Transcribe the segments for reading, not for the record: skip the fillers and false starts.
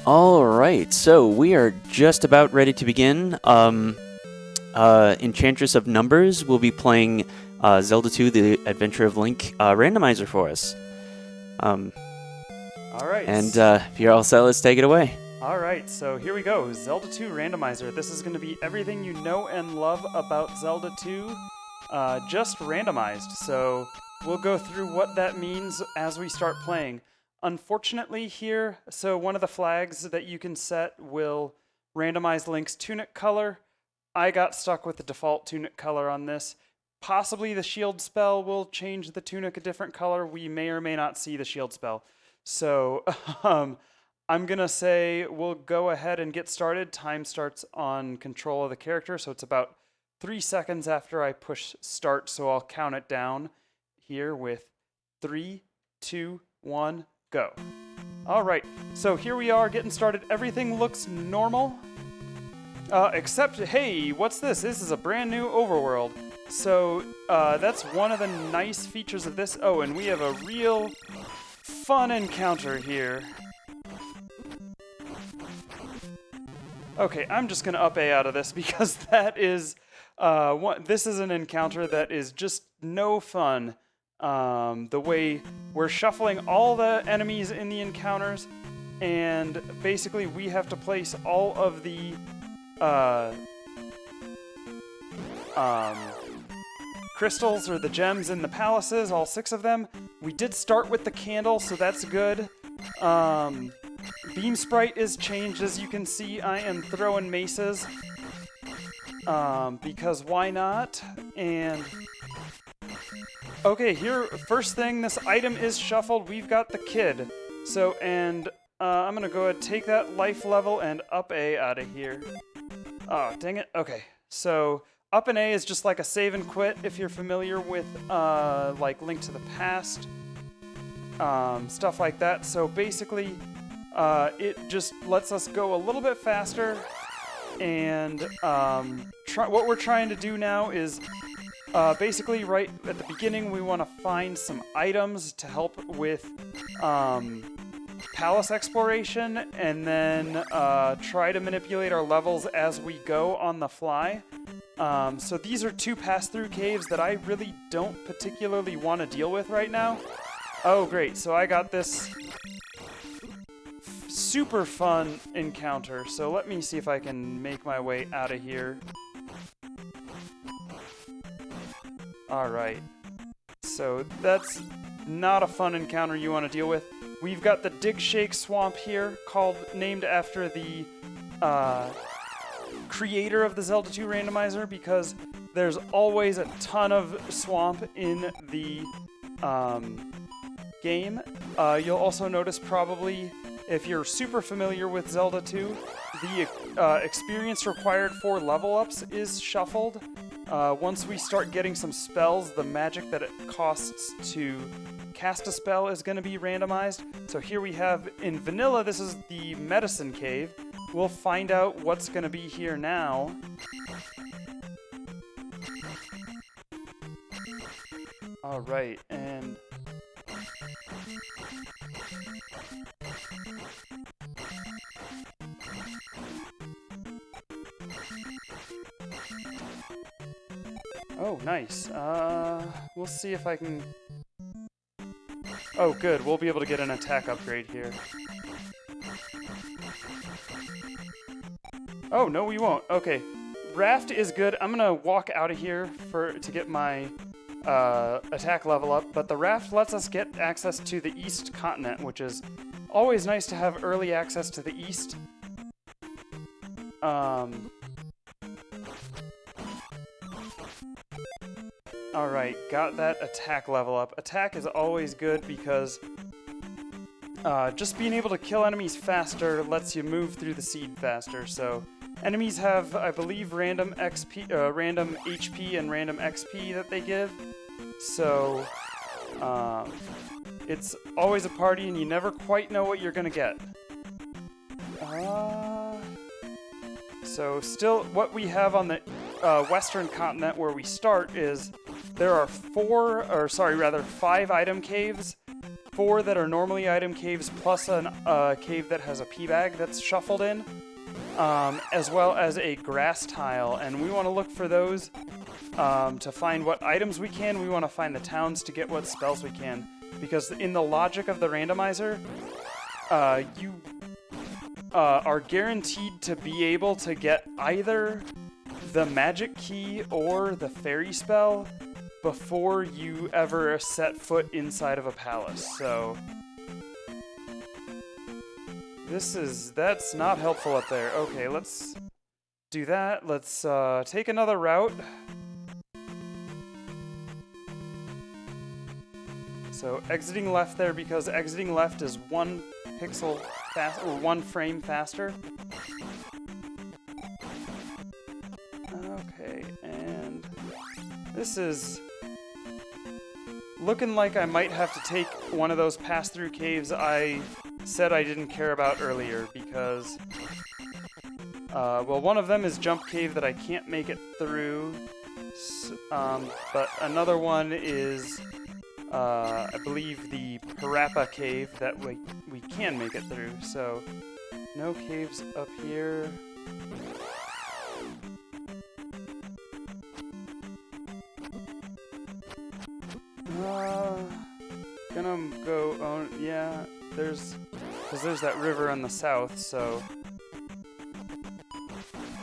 All right, so we are just about ready to begin. Enchantress of Numbers will be playing Zelda 2: The Adventure of Link randomizer for us. All right. And if you're all set, let's take it away. All right, so here we go. Zelda 2 Randomizer. This is going to be everything you know and love about Zelda 2, just randomized. So we'll go through what that means as we start playing. Unfortunately here, so one of the flags that you can set will randomize Link's tunic color. I got stuck with the default tunic color on this. Possibly the shield spell will change the tunic a different color. We may or may not see the shield spell. So I'm going to say we'll go ahead and get started. Time starts on control of the character, so it's about 3 seconds after I push start, so I'll count it down here with 3, 2, 1, go. All right, so here we are getting started. Everything looks normal, except, hey, what's this? This is a brand new overworld. So that's one of the nice features of this. Oh, and we have a real fun encounter here. Okay, I'm just going to up A out of this because that is, this is an encounter that is just no fun. The way we're shuffling all the enemies in the encounters, and basically we have to place all of the crystals or the gems in the palaces, all 6 of them. We did start with the candle, so that's good. Beam sprite is changed, as you can see. I am throwing maces because why not? And okay, here, first thing, this item is shuffled. We've got the kid. So, and I'm gonna go ahead and take that life level and up A out of here. Oh, dang it. Okay, so up and A is just like a save and quit if you're familiar with like Link to the Past, stuff like that. So basically, it just lets us go a little bit faster, and what we're trying to do now is basically right at the beginning we want to find some items to help with palace exploration, and then try to manipulate our levels as we go on the fly. So these are 2 pass-through caves that I really don't particularly want to deal with right now. Oh great, so I got this super fun encounter, so let me see if I can make my way out of here. Alright, so that's not a fun encounter you want to deal with. We've got the Dig Shake Swamp here, named after the creator of the Zelda 2 randomizer, because there's always a ton of swamp in the game. You'll also notice probably, if you're super familiar with Zelda 2, the experience required for level ups is shuffled. Once we start getting some spells, the magic that it costs to cast a spell is going to be randomized. So here we have, in vanilla, this is the medicine cave. We'll find out what's going to be here now. Alright, and oh, nice. We'll see if I can... Oh, good. We'll be able to get an attack upgrade here. Oh, no, we won't. Okay. Raft is good. I'm gonna walk out of here to get my attack level up, but the raft lets us get access to the East Continent, which is always nice to have early access to the East. Alright, got that attack level up. Attack is always good because just being able to kill enemies faster lets you move through the seed faster. So enemies have, I believe, random XP, random HP and random XP that they give. So it's always a party and you never quite know what you're gonna get. So still, what we have on the Western continent where we start is there are five item caves, 4 that are normally item caves, plus a cave that has a pea bag that's shuffled in, as well as a grass tile, and we want to look for those to find what items we can. We want to find the towns to get what spells we can, because in the logic of the randomizer, you are guaranteed to be able to get either the magic key or the fairy spell before you ever set foot inside of a palace. So that's not helpful up there. Okay, let's do that. Let's take another route. So exiting left there, because exiting left is 1 pixel fast, or 1 frame faster. Okay, and this is looking like I might have to take one of those pass-through caves I said I didn't care about earlier, because well, one of them is Jump Cave that I can't make it through, but another one is I believe the Parappa Cave that we can make it through. So no caves up here. Gonna go, oh yeah, because there's that river on the south, so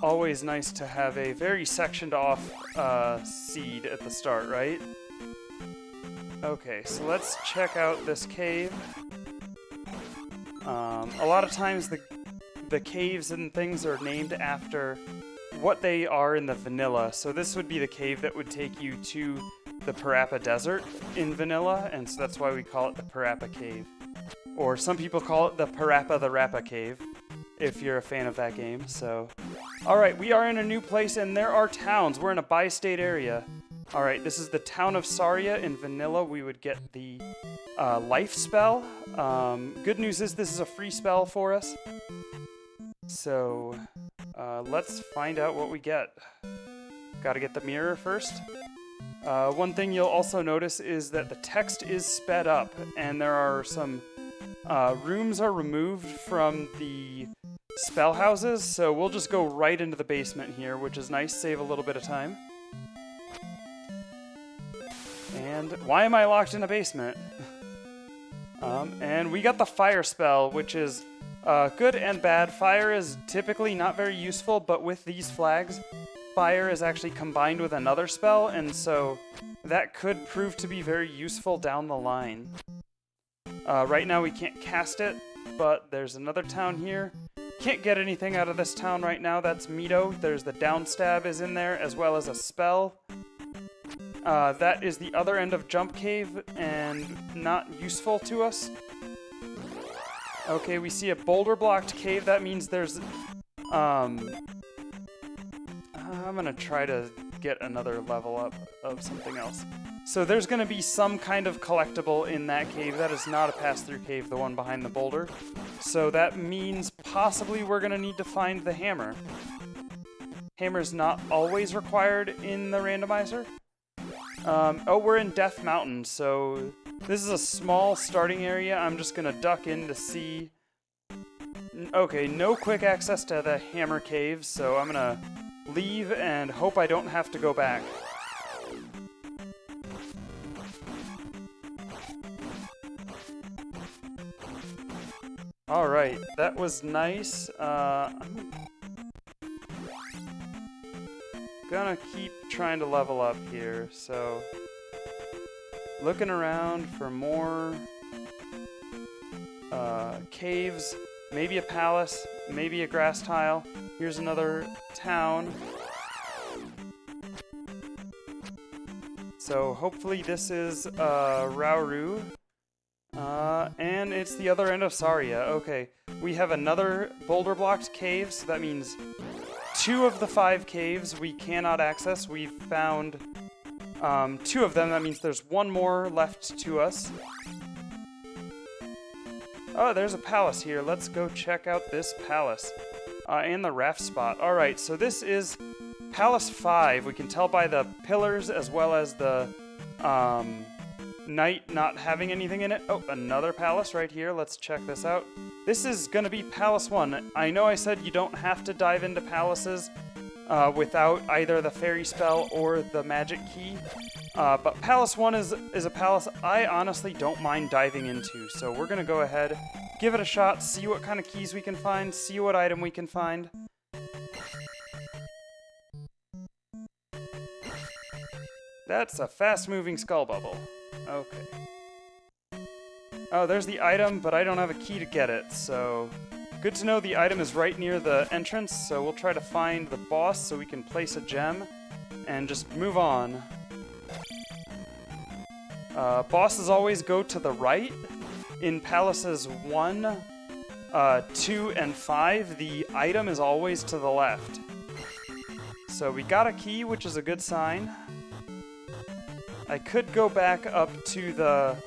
always nice to have a very sectioned off seed at the start, right? Okay, so let's check out this cave. A lot of times the caves and things are named after what they are in the vanilla, so this would be the cave that would take you to the Parappa Desert in vanilla, and so that's why we call it the Parappa Cave. Or some people call it the Parappa the Rappa Cave, if you're a fan of that game. So, alright, we are in a new place, and there are towns. We're in a bi-state area. Alright, this is the town of Saria. In vanilla, we would get the life spell. Good news is this is a free spell for us. So, let's find out what we get. Gotta get the mirror first. One thing you'll also notice is that the text is sped up, and there are some rooms are removed from the spell houses, so we'll just go right into the basement here, which is nice, save a little bit of time. And why am I locked in a basement? And we got the fire spell, which is good and bad. Fire is typically not very useful, but with these flags, fire is actually combined with another spell, and so that could prove to be very useful down the line. Right now we can't cast it, but there's another town here. Can't get anything out of this town right now. That's Mito. There's the downstab is in there, as well as a spell. That is the other end of Jump Cave, and not useful to us. Okay, we see a boulder-blocked cave. That means there's... I'm gonna try to get another level up of something else. So there's gonna be some kind of collectible in that cave. That is not a pass-through cave, the one behind the boulder. So that means possibly we're gonna need to find the hammer. Hammer's not always required in the randomizer. Oh, we're in Death Mountain, so this is a small starting area. I'm just gonna duck in to see. Okay, no quick access to the hammer cave, so I'm gonna leave and hope I don't have to go back. Alright, that was nice. I'm gonna keep trying to level up here, so looking around for more caves, maybe a palace, maybe a grass tile. Here's another town. So hopefully this is Rauru. And it's the other end of Saria. Okay, we have another boulder-blocked cave, so that means 2 of the 5 caves we cannot access. We've found 2 of them. That means there's 1 more left to us. Oh, there's a palace here. Let's go check out this palace. And the raft spot. Alright, so this is Palace 5, we can tell by the pillars as well as the knight not having anything in it. Oh, another palace right here. Let's check this out. This is going to be Palace 1. I know I said you don't have to dive into palaces without either the fairy spell or the magic key. But Palace 1 is a palace I honestly don't mind diving into. So we're going to go ahead, give it a shot, see what kind of keys we can find, see what item we can find. That's a fast-moving skull bubble. Okay. Oh, there's the item, but I don't have a key to get it, so... Good to know the item is right near the entrance, so we'll try to find the boss so we can place a gem and just move on. Bosses always go to the right. In Palaces 1, 2, and 5, the item is always to the left. So we got a key, which is a good sign. I could go back up to the...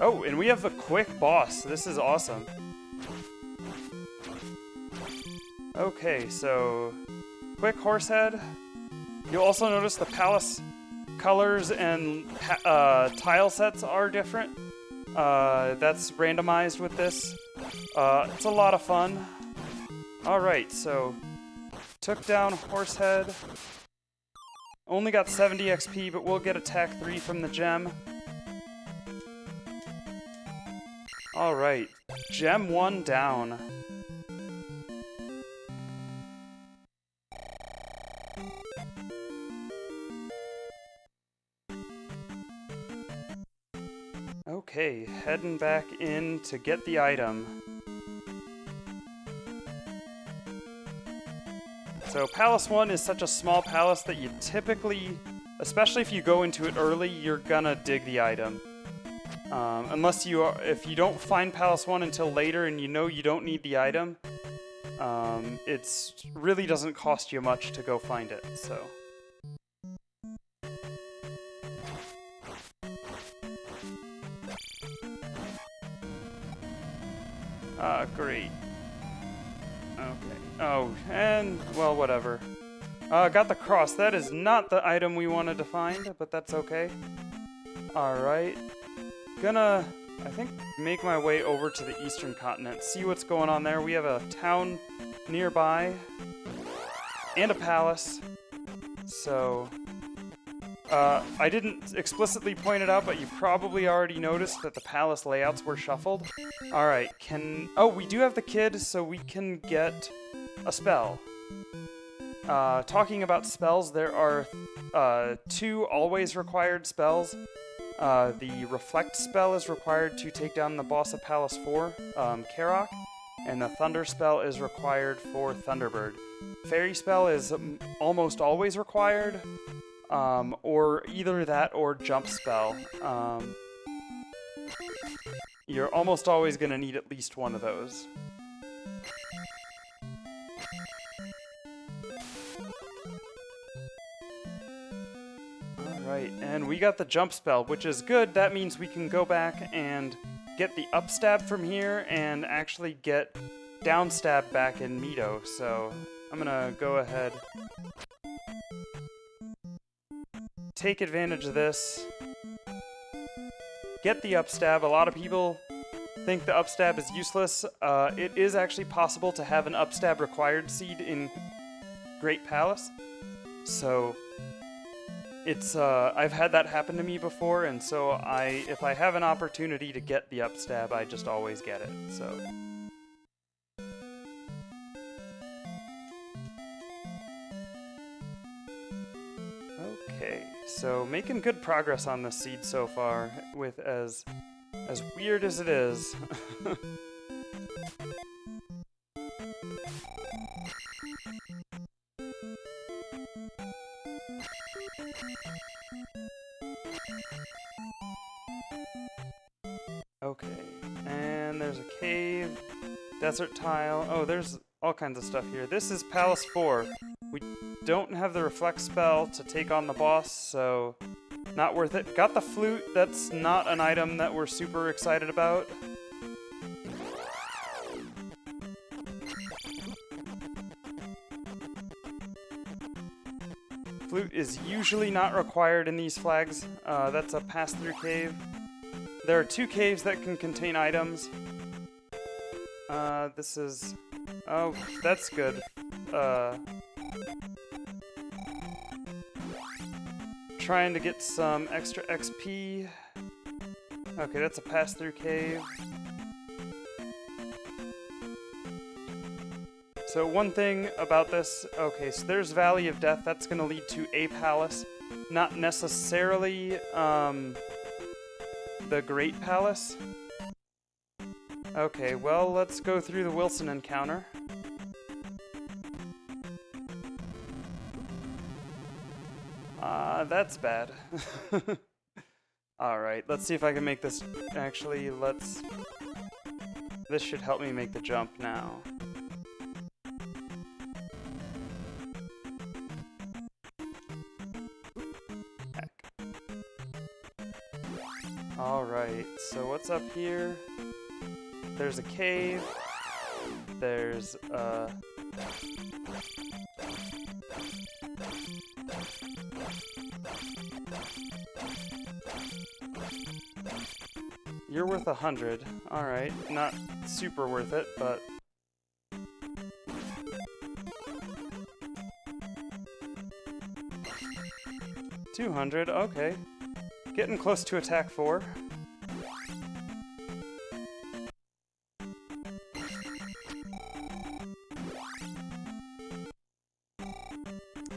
Oh, and we have a quick boss. This is awesome. Okay, so... Quick horse head. You'll also notice the palace colors and tile sets are different. That's randomized with this. It's a lot of fun. Alright, so... Took down Horsehead. Only got 70 XP, but we'll get attack 3 from the gem. Alright, gem 1 down. Okay, heading back in to get the item. So Palace 1 is such a small palace that you typically, especially if you go into it early, you're gonna dig the item. Unless you are, if you don't find Palace 1 until later and you know you don't need the item, it's really doesn't cost you much to go find it, so. Great. Okay. Oh, and, well, whatever. Got the cross. That is not the item we wanted to find, but that's okay. Alright. Gonna, I think, make my way over to the eastern continent, see what's going on there. We have a town nearby, and a palace. So, I didn't explicitly point it out, but you probably already noticed that the palace layouts were shuffled. Alright, oh, we do have the kid, so we can get a spell. Talking about spells, there are 2 always required spells. The Reflect spell is required to take down the boss of Palace 4, Karok, and the Thunder spell is required for Thunderbird. Fairy spell is almost always required, or either that or Jump spell. You're almost always going to need at least one of those. Alright, and we got the jump spell, which is good. That means we can go back and get the up stab from here and actually get down stab back in Mido. So I'm gonna go ahead, take advantage of this, get the up stab. A lot of people think the up stab is useless. It is actually possible to have an up stab required seed in Great Palace. So it's I've had that happen to me before, and so if I have an opportunity to get the up stab, I just always get it. So okay, so making good progress on this seed so far, with as weird as it is. Okay, and there's a cave, desert tile. Oh, there's all kinds of stuff here. This is Palace 4. We don't have the Reflect spell to take on the boss, so not worth it. Got the flute. That's not an item that we're super excited about. Flute is usually not required in these flags. That's a pass-through cave. There are 2 caves that can contain items. This is... Oh, that's good. Trying to get some extra XP. Okay, that's a pass-through cave. So one thing about this, okay, so there's Valley of Death. That's going to lead to a palace. Not necessarily the Great Palace. Okay, well, let's go through the Wilson encounter. That's bad. Alright, let's see if I can make this... Actually, let's... This should help me make the jump now. Heck. Alright, so what's up here? There's a cave. There's, You're worth 100. Alright, not super worth it, but... $200, okay. Getting close to attack 4.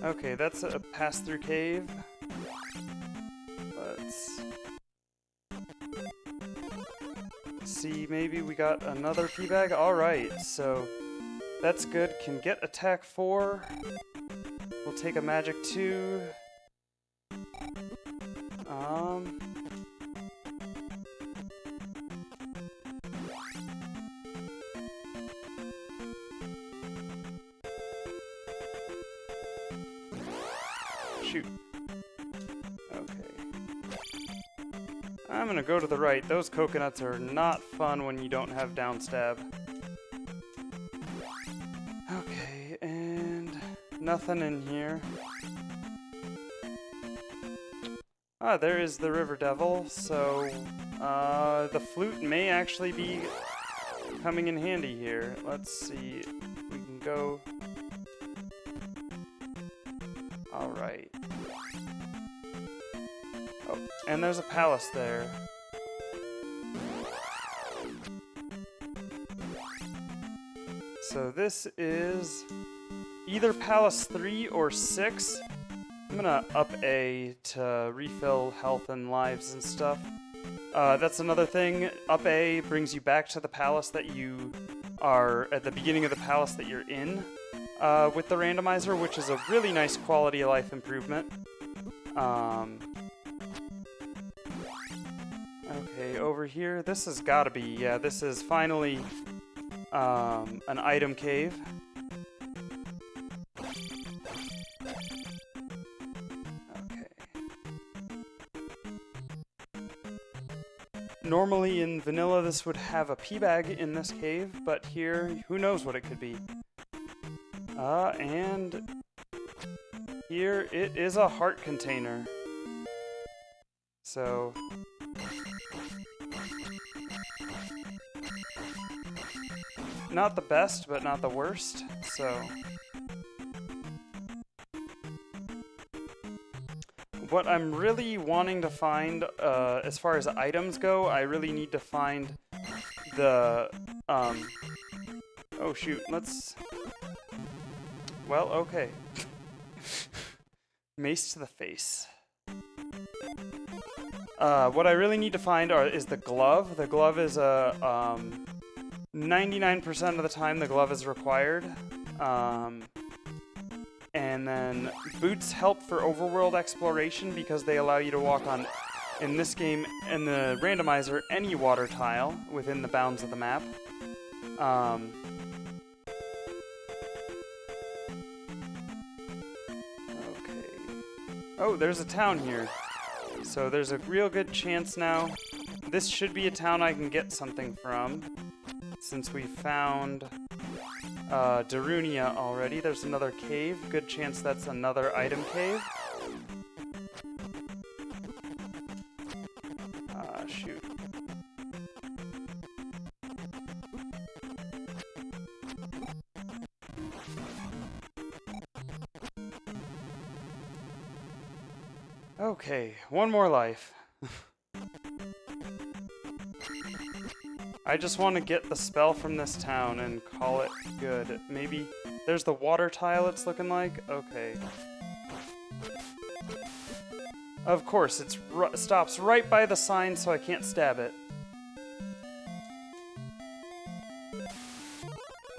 Okay, that's a pass-through cave. Let's see, maybe we got another P-bag? Alright, so that's good. Can get attack 4. We'll take a magic 2. Shoot. Okay. I'm gonna go to the right. Those coconuts are not fun when you don't have downstab. Okay, and nothing in here. Ah, there is the River Devil, so the flute may actually be coming in handy here. Let's see. We can go... Alright. Oh, and there's a palace there. So this is either Palace 3 or 6. I'm gonna up A to refill health and lives and stuff. That's another thing. Up A brings you back to the palace that you are at the beginning of the palace that you're in. With the randomizer, which is a really nice quality of life improvement. Okay, over here, this has got to be, yeah, this is finally an item cave. Okay. Normally in vanilla this would have a P-bag in this cave, but here, who knows what it could be. And here it is a heart container. So not the best, but not the worst. So what I'm really wanting to find, as far as items go, I really need to find the oh shoot, let's... Well, okay. Mace to the face. What I really need to find is the glove. The glove is a 99% of the time the glove is required. And then boots help for overworld exploration because they allow you to walk on, in this game, in the randomizer, any water tile within the bounds of the map. Oh, there's a town here. So there's a real good chance now. This should be a town I can get something from. Since we found Darunia already. There's another cave. Good chance that's another item cave. shoot. Okay, one more life. I just want to get the spell from this town and call it good. Maybe there's the water tile it's looking like? Okay. Of course, it stops right by the sign so I can't stab it.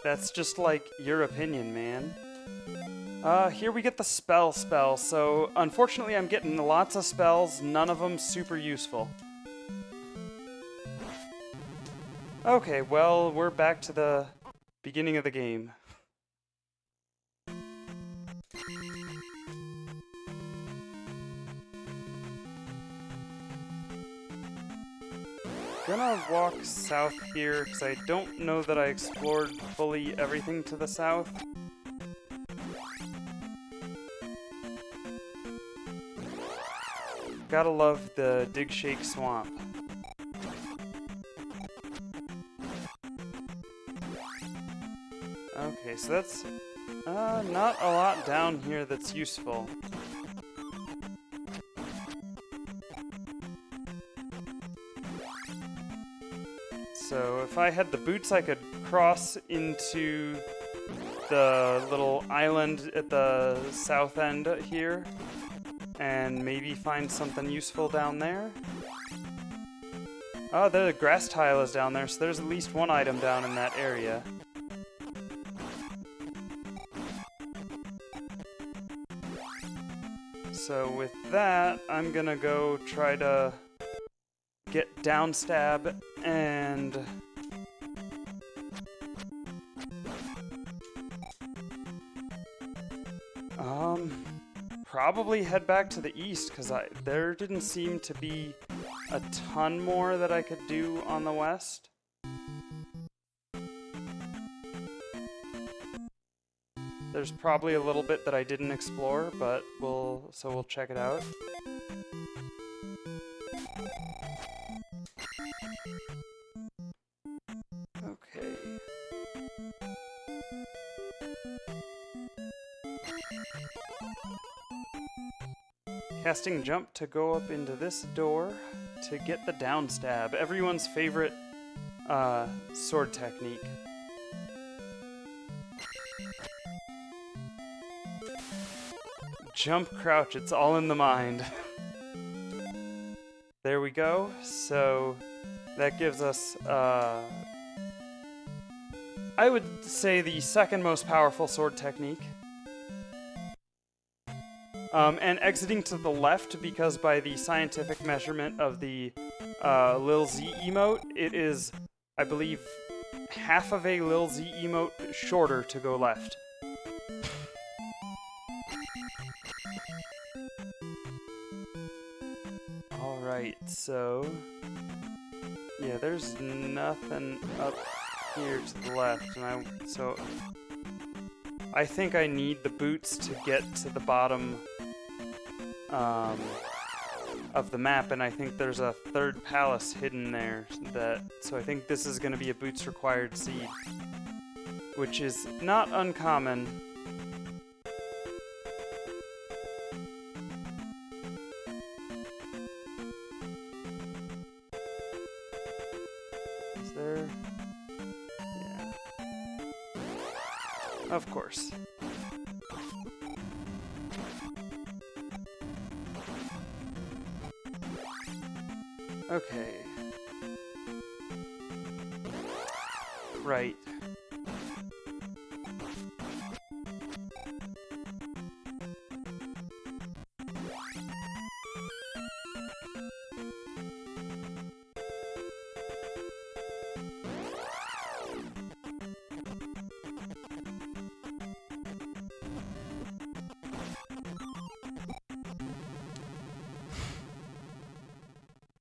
That's just like your opinion, man. Here we get the spell, so unfortunately I'm getting lots of spells, none of them super useful. Okay, well, we're back to the beginning of the game. Gonna walk south here, because I don't know that I explored fully everything to the south. Gotta love the Dig Shake Swamp. Okay, so that's not a lot down here that's useful. So if I had the boots, I could cross into the little island at the south end here and maybe find something useful down there. Oh, the grass tile is down there, so there's at least one item down in that area. So with that, I'm gonna go try to get down stab and probably head back to the east, because there didn't seem to be a ton more that I could do on the west. There's probably a little bit that I didn't explore, but we'll check it out. Okay. Casting jump to go up into this door to get the down stab. Everyone's favorite sword technique. Jump, crouch, it's all in the mind. There we go. So that gives us, I would say, the second most powerful sword technique. And exiting to the left, because by the scientific measurement of the Lil Z emote, it is, I believe, half of a Lil Z emote shorter to go left. Alright, so yeah, there's nothing up here to the left, and I think I need the boots to get to the bottom of the map, and I think there's a third palace hidden there, so I think this is going to be a boots required seed, which is not uncommon. Is there? Yeah. Of course. Okay. Right.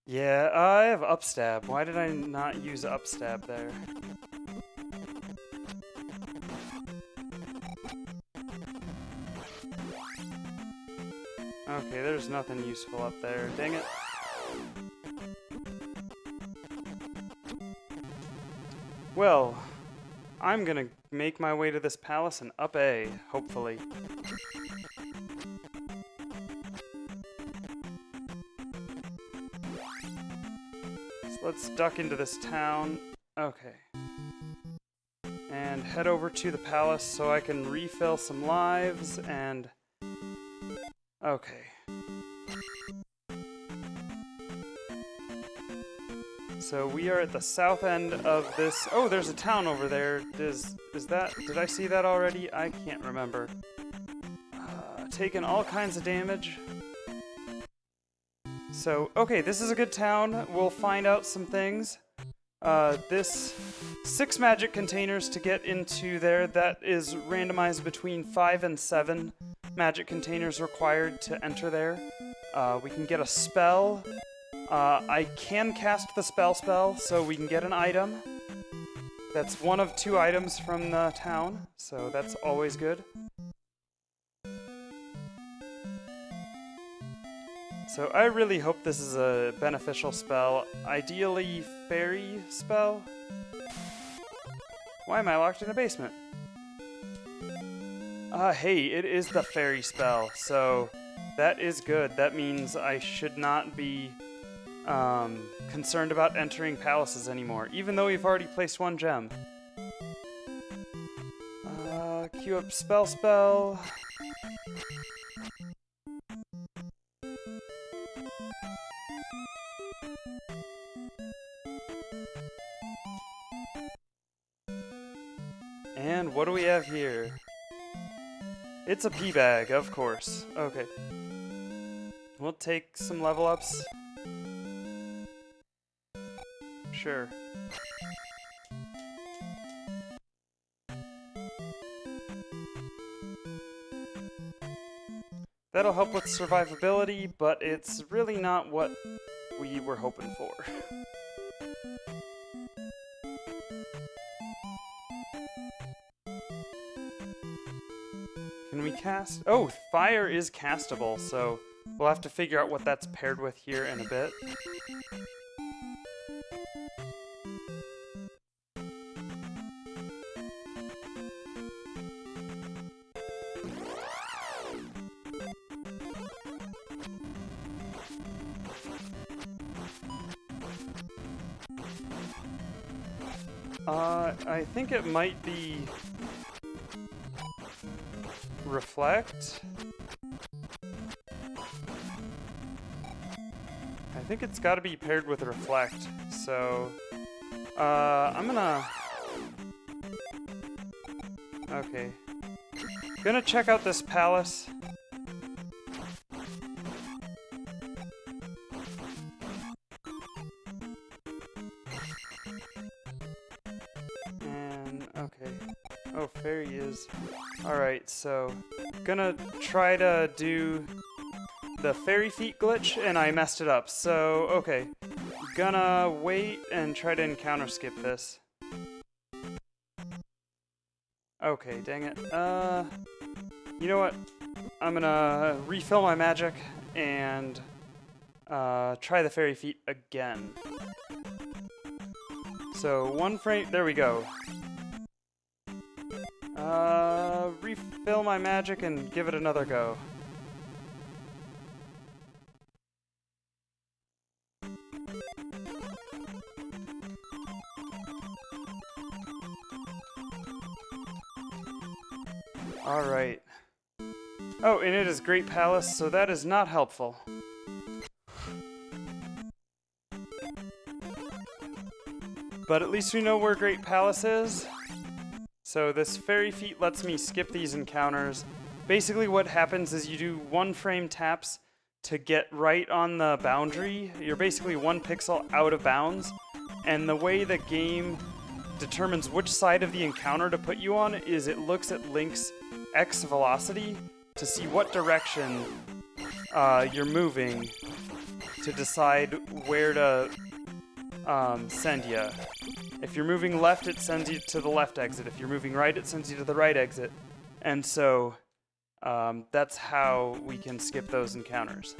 Yeah, I have upstab. Why did I not use upstab there? Okay, there's nothing useful up there. Dang it. Well, I'm gonna make my way to this palace and up A, hopefully. So let's duck into this town. Okay. And head over to the palace so I can refill some lives and... Okay. So we are at the south end of this... Oh, there's a town over there. Is that... Did I see that already? I can't remember. Taking all kinds of damage. So, okay, this is a good town. We'll find out some things. This 6 magic containers to get into there. That is randomized between 5 and 7 magic containers required to enter there. We can get a spell. I can cast the spell, so we can get an item. That's one of 2 items from the town, so that's always good. So I really hope this is a beneficial spell. Ideally, fairy spell. Why am I locked in a basement? Hey, it is the fairy spell, so that is good. That means I should not be concerned about entering palaces anymore, even though we've already placed 1 gem. Queue up spell. And what do we have here? It's a pea bag, of course. Okay. We'll take some level ups. Sure. That'll help with survivability, but it's really not what we were hoping for. Can we cast? Oh, fire is castable, so we'll have to figure out what that's paired with here in a bit. I think it might be reflect. I think it's got to be paired with reflect. So, I'm gonna... Okay. Gonna check out this palace. Oh, fairy is... Alright, so... Gonna try to do the fairy feet glitch, and I messed it up. So, okay. Gonna wait and try to encounter skip this. Okay, dang it. You know what? I'm gonna refill my magic and try the fairy feet again. So, 1 frame... There we go. Refill my magic and give it another go. Alright. Oh, and it is Great Palace, so that is not helpful. But at least we know where Great Palace is. So this fairy feat lets me skip these encounters. Basically what happens is you do 1 frame taps to get right on the boundary. You're basically 1 pixel out of bounds. And the way the game determines which side of the encounter to put you on is it looks at Link's X velocity to see what direction you're moving to decide where to send you. If you're moving left, it sends you to the left exit. If you're moving right, it sends you to the right exit. And so that's how we can skip those encounters.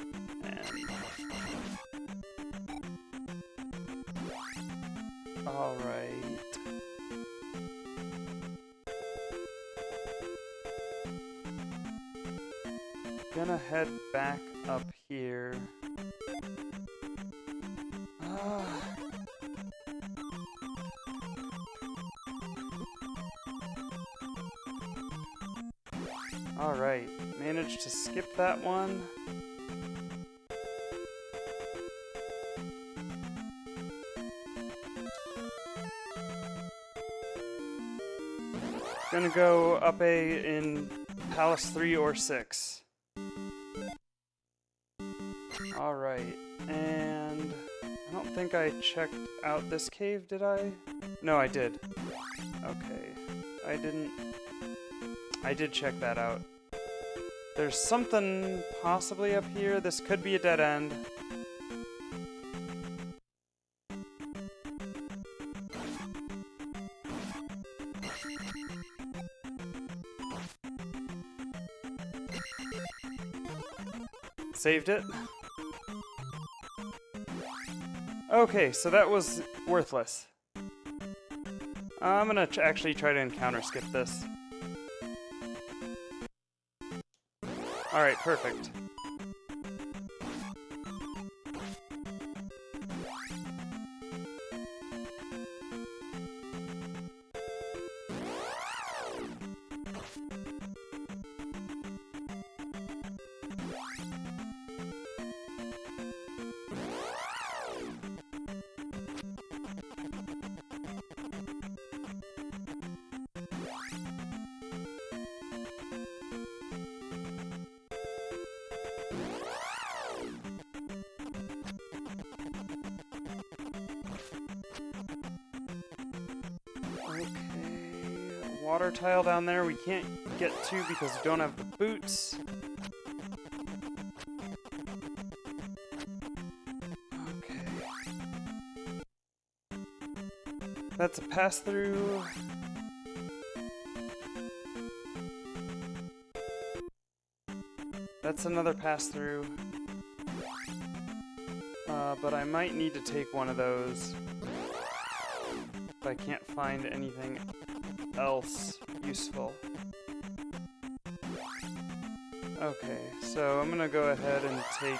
Alright. gonna head back up here. Alright, managed to skip that one. Gonna go up A in Palace 3 or 6. Alright, and I don't think I checked out this cave, did I? No, I did. Okay, I didn't. I did check that out. There's something possibly up here. This could be a dead end. Saved it. Okay, so that was worthless. I'm gonna actually try to encounter skip this. Alright, perfect. Water tile down there we can't get to because we don't have the boots. Okay. That's a pass-through. That's another pass-through. But I might need to take one of those if I can't find anything else useful. Okay, so I'm gonna go ahead and take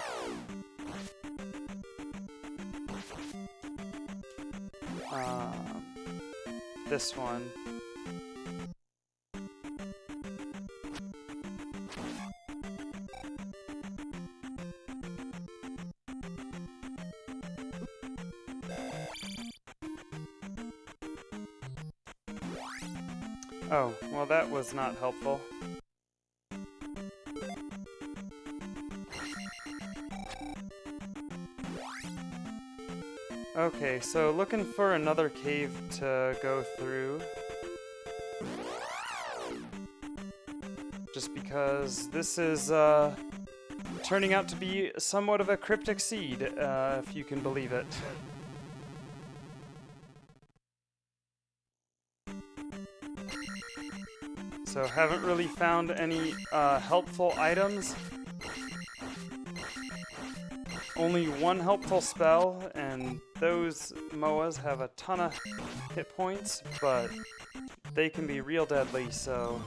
this one. Oh, well that was not helpful. Okay, so looking for another cave to go through. Just because this is turning out to be somewhat of a cryptic seed, if you can believe it. So haven't really found any helpful items. Only one helpful spell, and those MOAs have a ton of hit points, but they can be real deadly, so...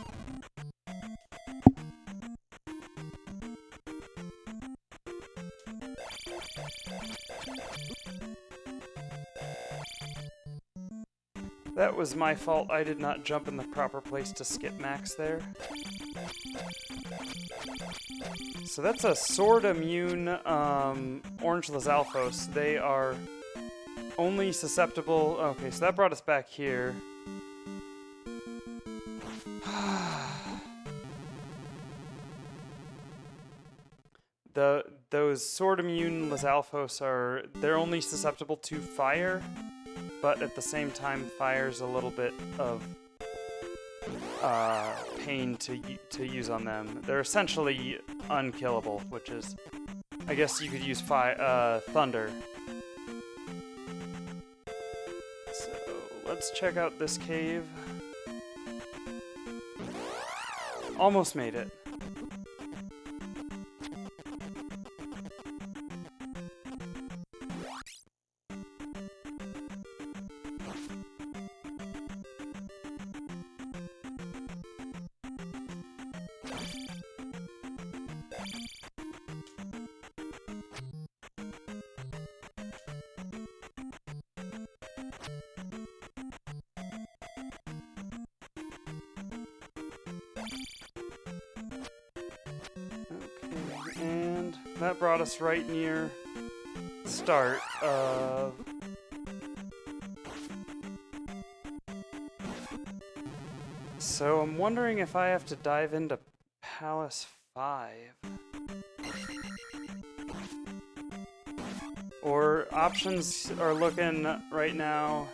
That was my fault. I did not jump in the proper place to skip max there. So that's a sword immune orange Lizalfos. They are only susceptible... Okay, so that brought us back here. Those sword immune Lizalfos are... They're only susceptible to fire. But at the same time, fire's a little bit of pain to use on them. They're essentially unkillable, which is, I guess you could use thunder. So let's check out this cave. Almost made it. Okay, and that brought us right near the start of... So I'm wondering if I have to dive into Palace 5. Or options are looking right now.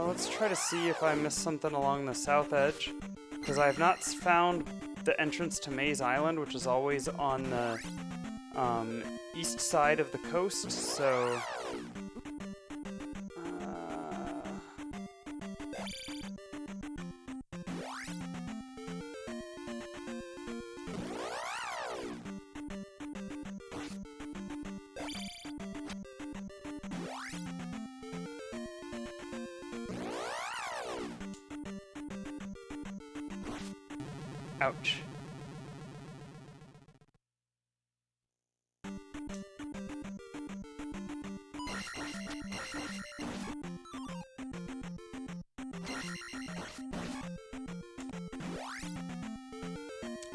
Let's try to see if I missed something along the south edge, because I have not found the entrance to Maze Island, which is always on the east side of the coast, so... Ouch.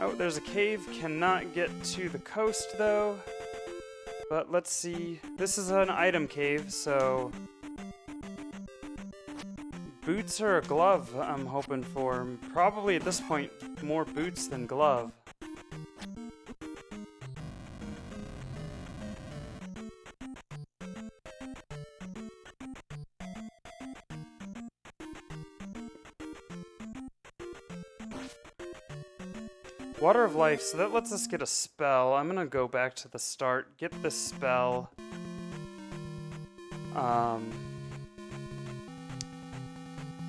Oh, there's a cave. Cannot get to the coast, though. But let's see. This is an item cave, so... Boots or a glove, I'm hoping for. Probably at this point, more boots than glove. Water of Life, so that lets us get a spell. I'm gonna go back to the start, get this spell.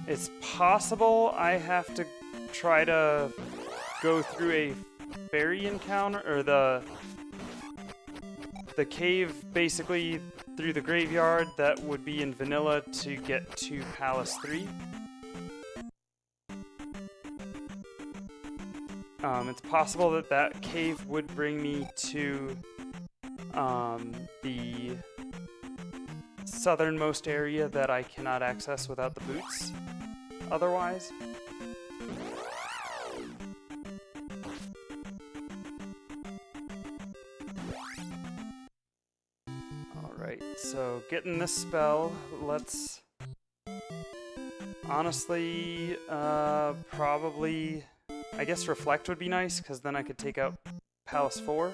It's possible I have to try to go through a fairy encounter, or the cave basically through the graveyard that would be in vanilla to get to Palace 3. It's possible that that cave would bring me to the southernmost area that I cannot access without the boots otherwise. Alright, so getting this spell, let's honestly probably, I guess Reflect would be nice, because then I could take out Palace 4.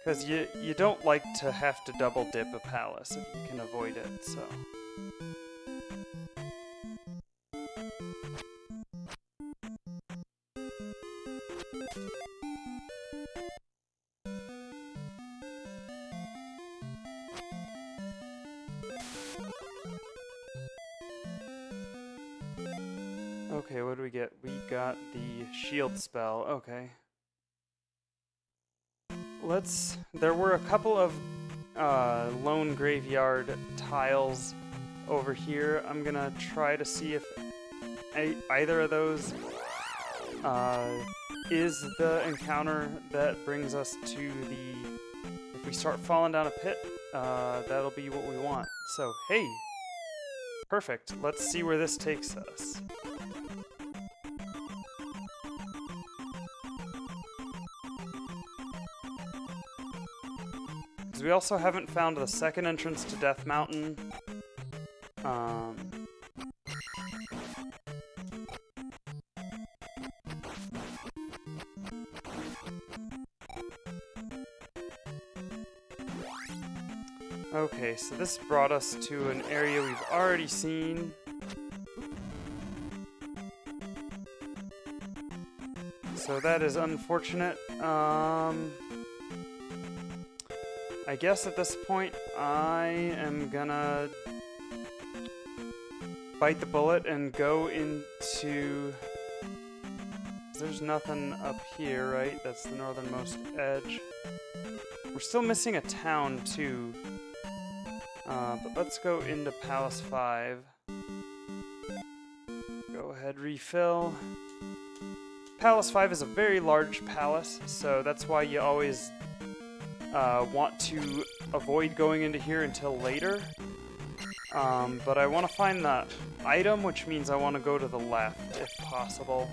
Because you don't like to have to double dip a palace if you can avoid it, so... Okay, what do we get? We got the shield spell, okay. There were a couple of lone graveyard tiles over here. I'm gonna try to see if either of those is the encounter that brings us to the... If we start falling down a pit, that'll be what we want. So, hey! Perfect. Let's see where this takes us. We also haven't found the second entrance to Death Mountain. Okay, so this brought us to an area we've already seen. So that is unfortunate. I guess at this point, I am gonna bite the bullet and go into... There's nothing up here, right? That's the northernmost edge. We're still missing a town, too. But let's go into Palace 5. Go ahead, refill. Palace 5 is a very large palace, so that's why you always... want to avoid going into here until later. But I want to find the item, which means I want to go to the left, if possible.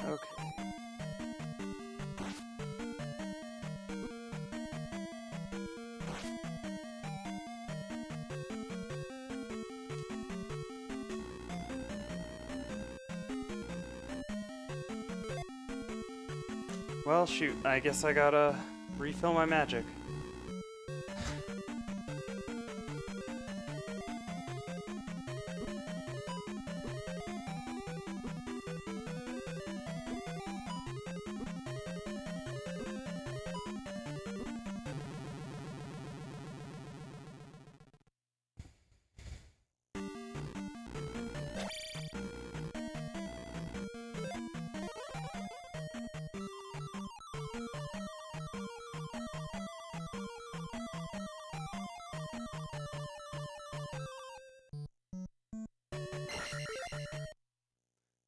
Okay. Well, shoot, I guess I gotta refill my magic.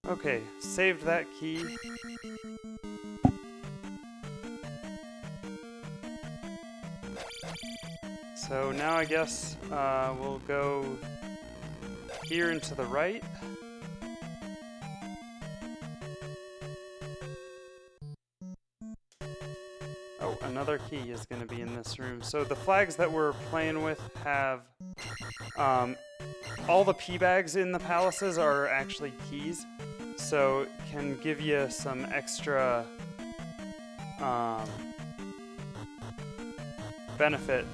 Okay, saved that key. So now I guess we'll go here and to the right. Oh, another key is going to be in this room. So the flags that we're playing with have all the P bags in the palaces are actually keys. So it can give you some extra benefit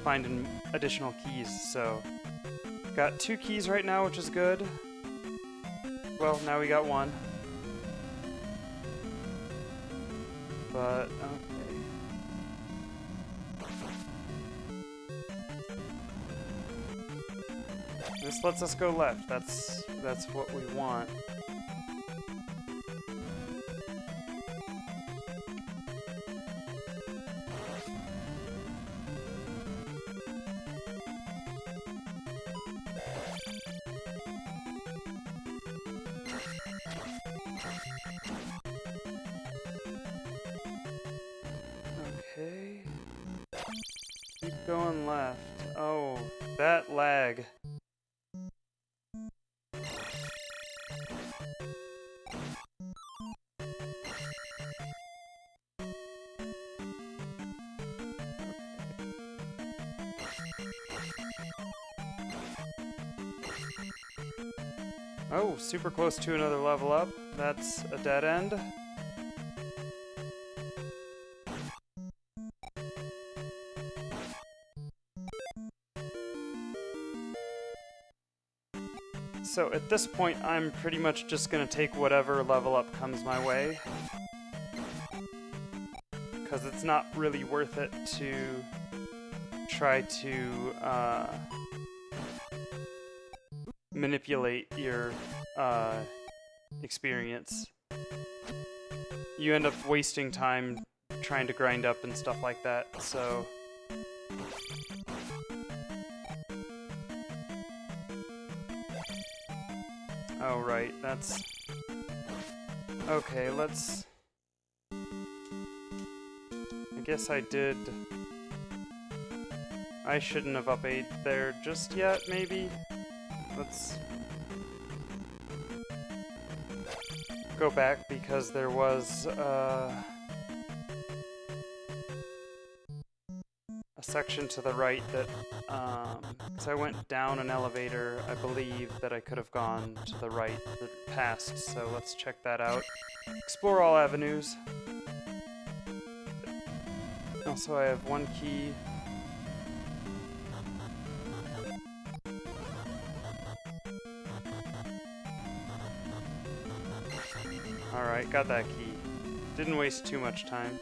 finding additional keys. So got 2 keys right now, which is good. Well, now we got 1. But okay. This lets us go left. That's what we want. Okay. Keep going left. Oh, that lag. Oh, super close to another level up. That's a dead end. So at this point, I'm pretty much just going to take whatever level up comes my way. Because it's not really worth it to try to manipulate your experience. You end up wasting time trying to grind up and stuff like that, so... Oh, right, that's... Okay, let's... I guess I did... I shouldn't have up-A'd there just yet, maybe? Let's... go back, because there was, a section to the right that, because I went down an elevator, I believe that I could have gone to the right past, so let's check that out. Explore all avenues. Also, I have 1 key. Alright, got that key. Didn't waste too much time.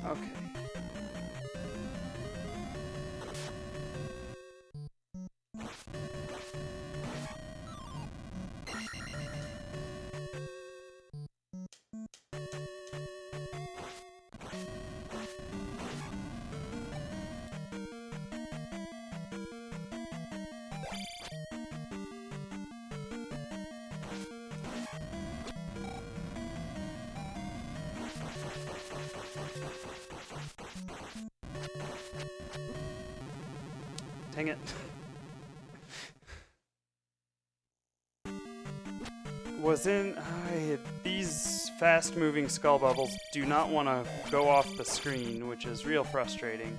Okay. Dang it. These fast-moving skull bubbles do not want to go off the screen, which is real frustrating.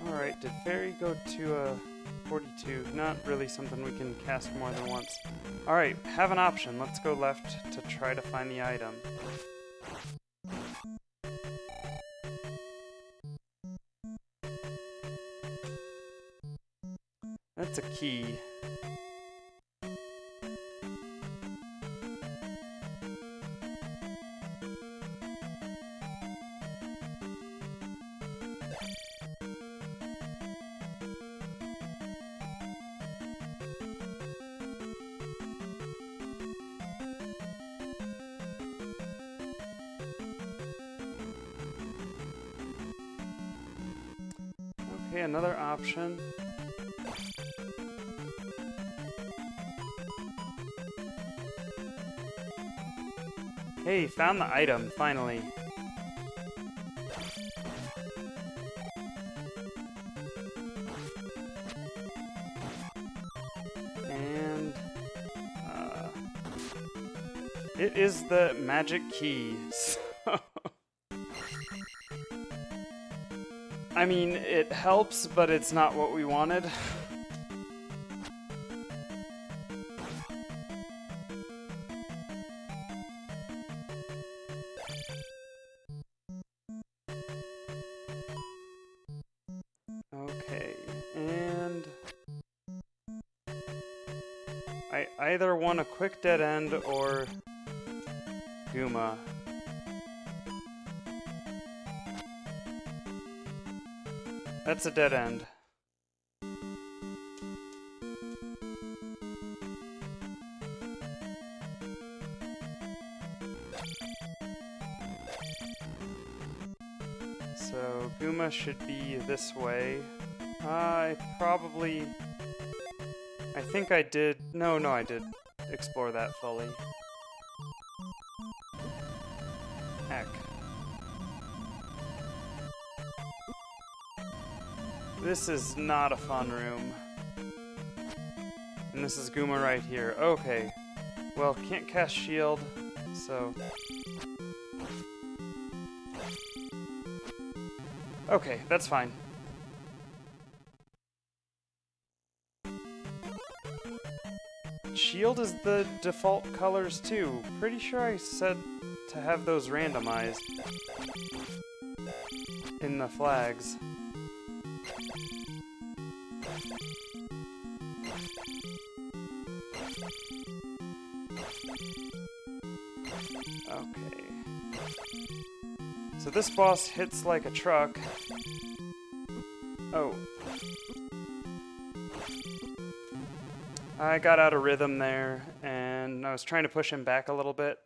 Alright, did Fairy go to a 42? Not really something we can cast more than once. Alright, have an option. Let's go left to try to find the item. That's a key. Okay, another option. Hey, found the item, finally. And, it is the magic key. I mean, it helps, but it's not what we wanted. Okay, and I either want a quick dead end or Gooma. That's a dead end. So Gooma should be this way. I think I did. No, I did explore that fully. Heck. This is not a fun room. And this is Gooma right here. Okay. Well, can't cast shield, so... Okay, that's fine. Shield is the default colors too. Pretty sure I said to have those randomized in the flags. Okay. So this boss hits like a truck. Oh. I got out of rhythm there, and I was trying to push him back a little bit.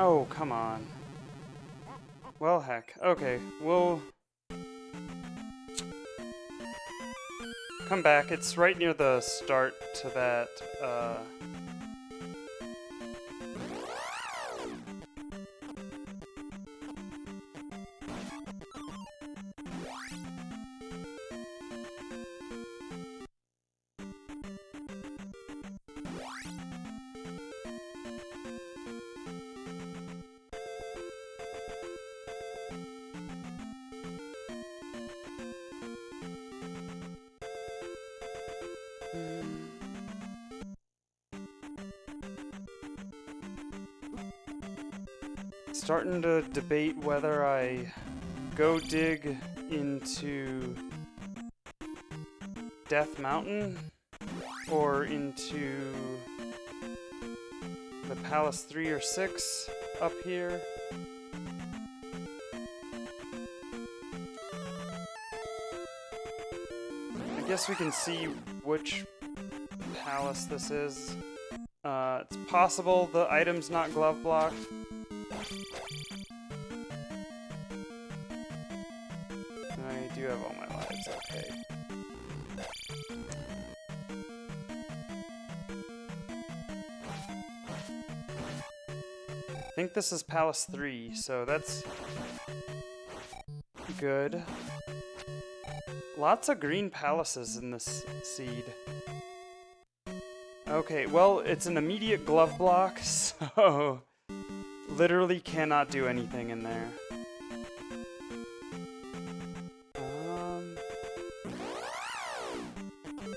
Oh, come on. Well, heck. Okay, we'll come back. It's right near the start to that, starting to debate whether I go dig into Death Mountain or into the Palace 3 or 6 up here. I guess we can see which palace this is. It's possible the item's not glove blocked. I do have all my lives, okay. I think this is Palace 3, so that's good. Lots of green palaces in this seed. Okay, well, it's an immediate glove block, so literally cannot do anything in there.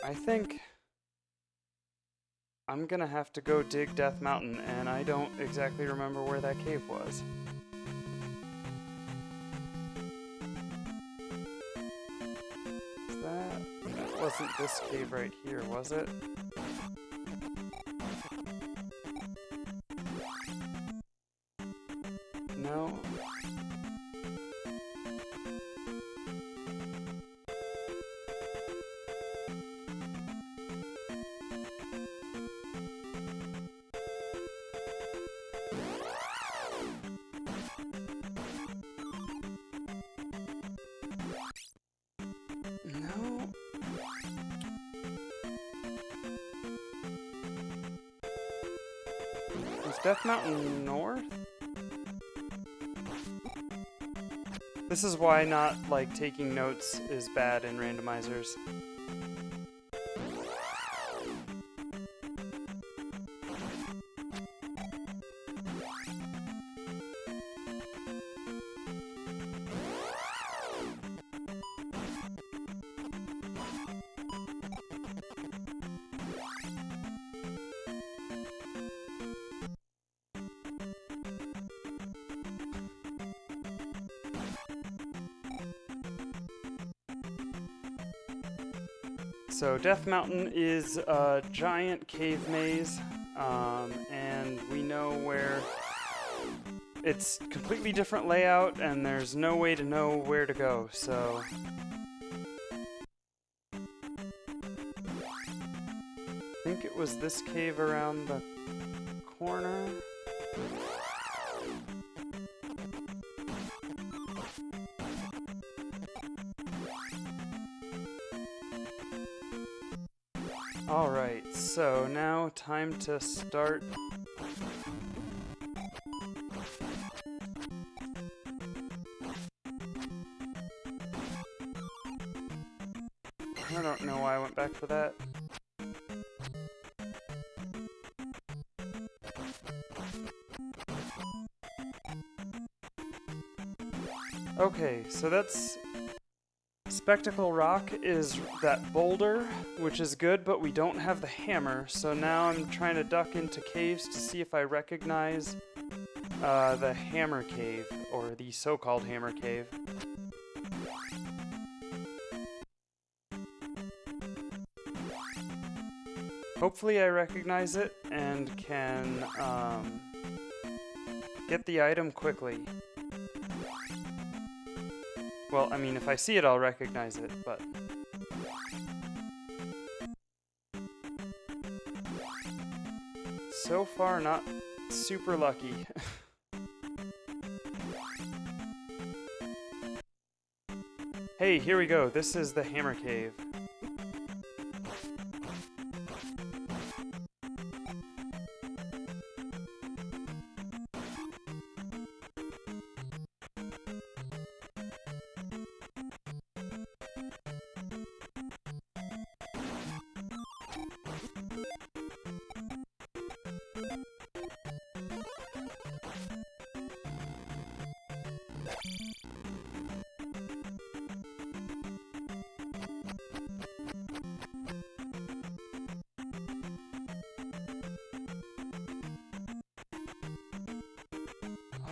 I think I'm gonna have to go dig Death Mountain, and I don't exactly remember where that cave was. That wasn't this cave right here, was it? No. No. Is Death Mountain north? This is why not, like, taking notes is bad in randomizers. So Death Mountain is a giant cave maze, and we know where it's completely different layout, and there's no way to know where to go, so I think it was this cave around the corner. Alright, so now time to start. I don't know why I went back for that. Okay, so that's Spectacle Rock is that boulder, which is good, but we don't have the hammer, so now I'm trying to duck into caves to see if I recognize the Hammer Cave, or the so-called Hammer Cave. Hopefully I recognize it and can get the item quickly. Well, I mean, if I see it, I'll recognize it, but so far, not super lucky. Hey, here we go. This is the Hammer Cave.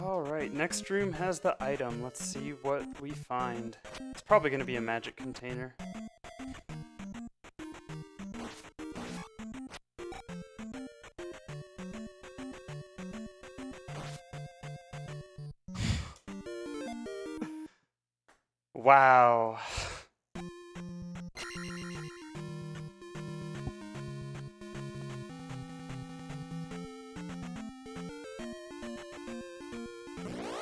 Alright, next room has the item. Let's see what we find. It's probably going to be a magic container. Wow.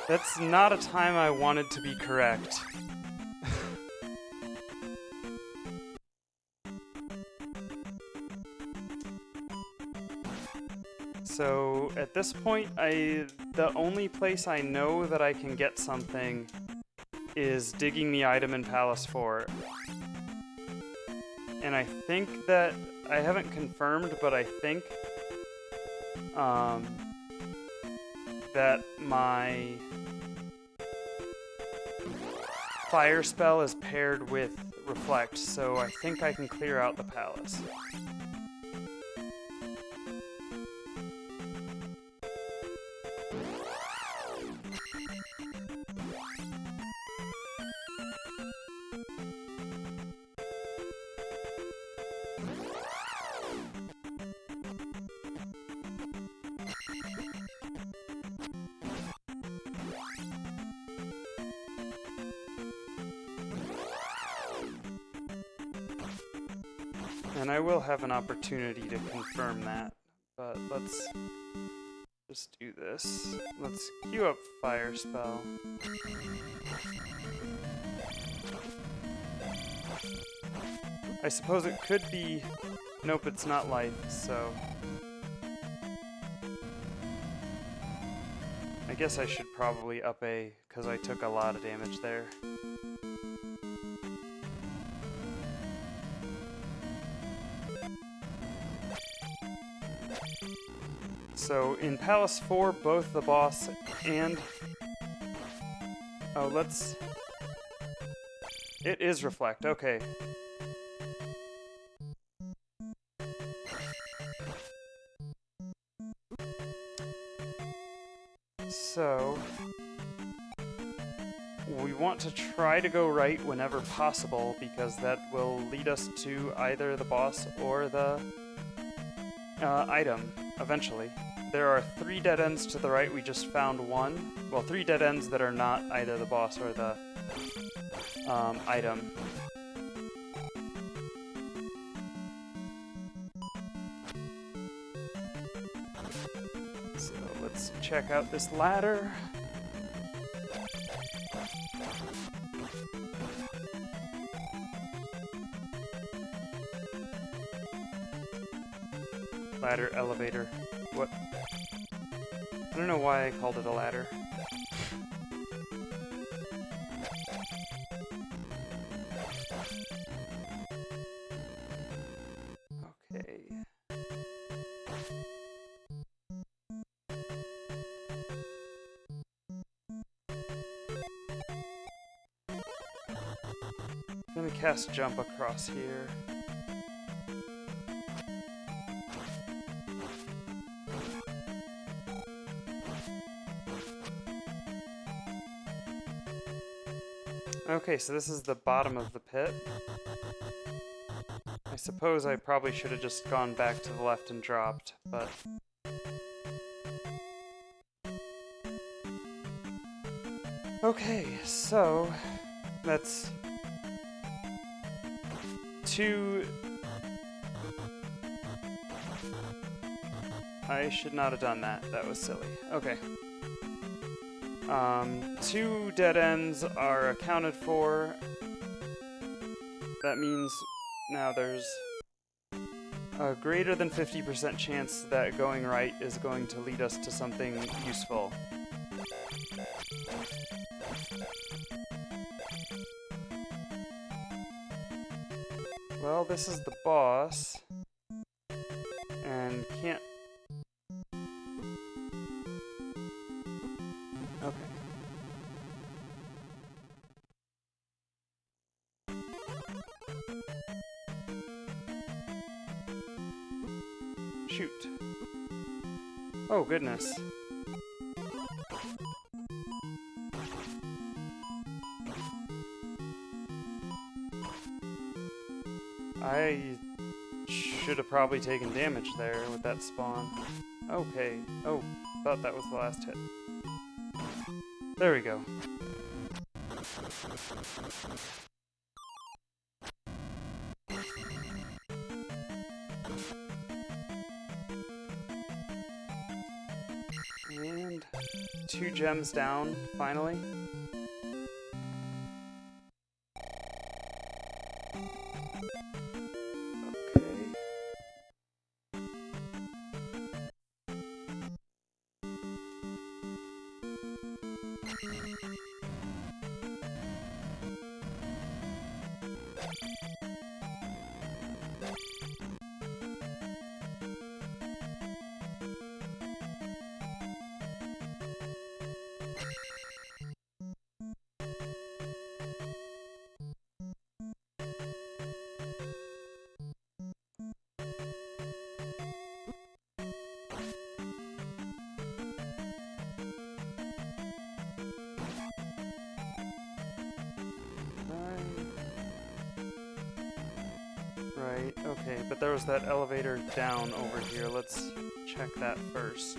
That's not a time I wanted to be correct. So at this point, the only place I know that I can get something is digging the item in Palace 4. And I think that, I haven't confirmed, but I think that my fire spell is paired with Reflect, so I think I can clear out the palace. And I will have an opportunity to confirm that, but let's just do this. Let's queue up Fire Spell. I suppose it could be... Nope, it's not life, so... I guess I should probably up A, because I took a lot of damage there. So in Palace 4, both the boss and... Oh, let's... It is Reflect, okay. So... we want to try to go right whenever possible, because that will lead us to either the boss or the item, eventually. There are 3 dead ends to the right, we just found one. Well, 3 dead ends that are not either the boss or the item. So let's check out this ladder. Ladder, elevator. What? I don't know why I called it a ladder. Okay. I'm gonna cast jump across here. Okay, so this is the bottom of the pit. I suppose I probably should have just gone back to the left and dropped, but... Okay, so... that's... 2... I should not have done that. That was silly. Okay. 2 dead ends are accounted for. that means now there's a greater than 50% chance that going right is going to lead us to something useful. Well, this is the boss, and can't... Okay. Shoot. Oh, goodness. I should have probably taken damage there with that spawn. Okay. Oh, thought that was the last hit. There we go. And 2 gems down, finally. Okay. Right, okay, but there was that elevator down over here. Let's check that first.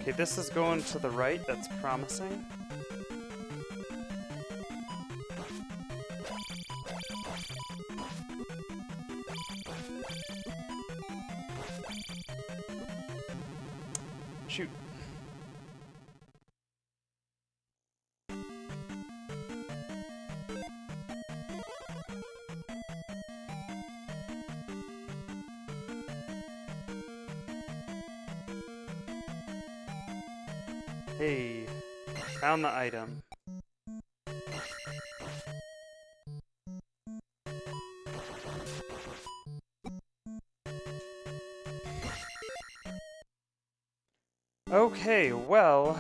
Okay, this is going to the right. That's promising. Shoot. Hey, found the item. Okay, well...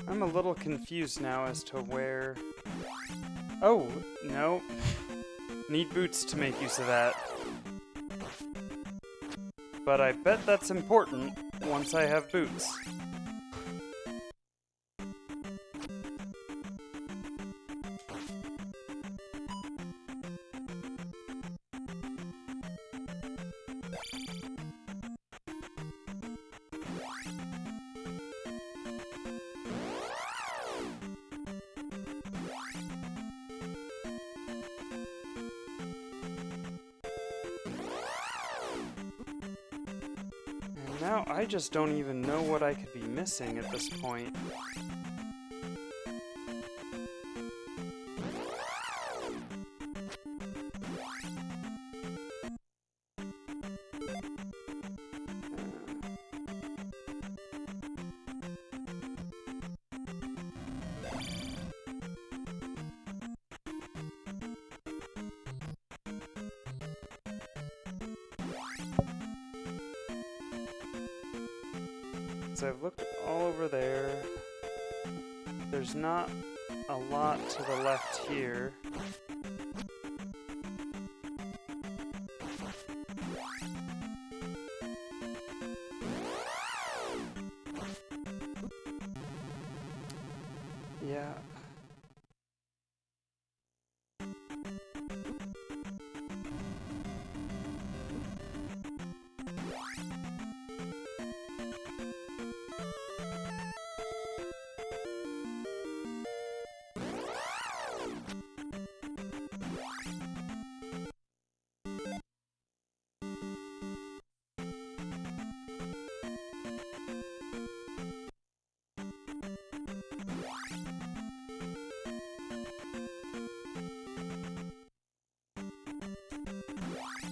I'm a little confused now as to where... Oh, no. Need boots to make use of that. But I bet that's important once I have boots. Now I just don't even know what I could be missing at this point. So I've looked all over there. There's not a lot to the left here. Yeah.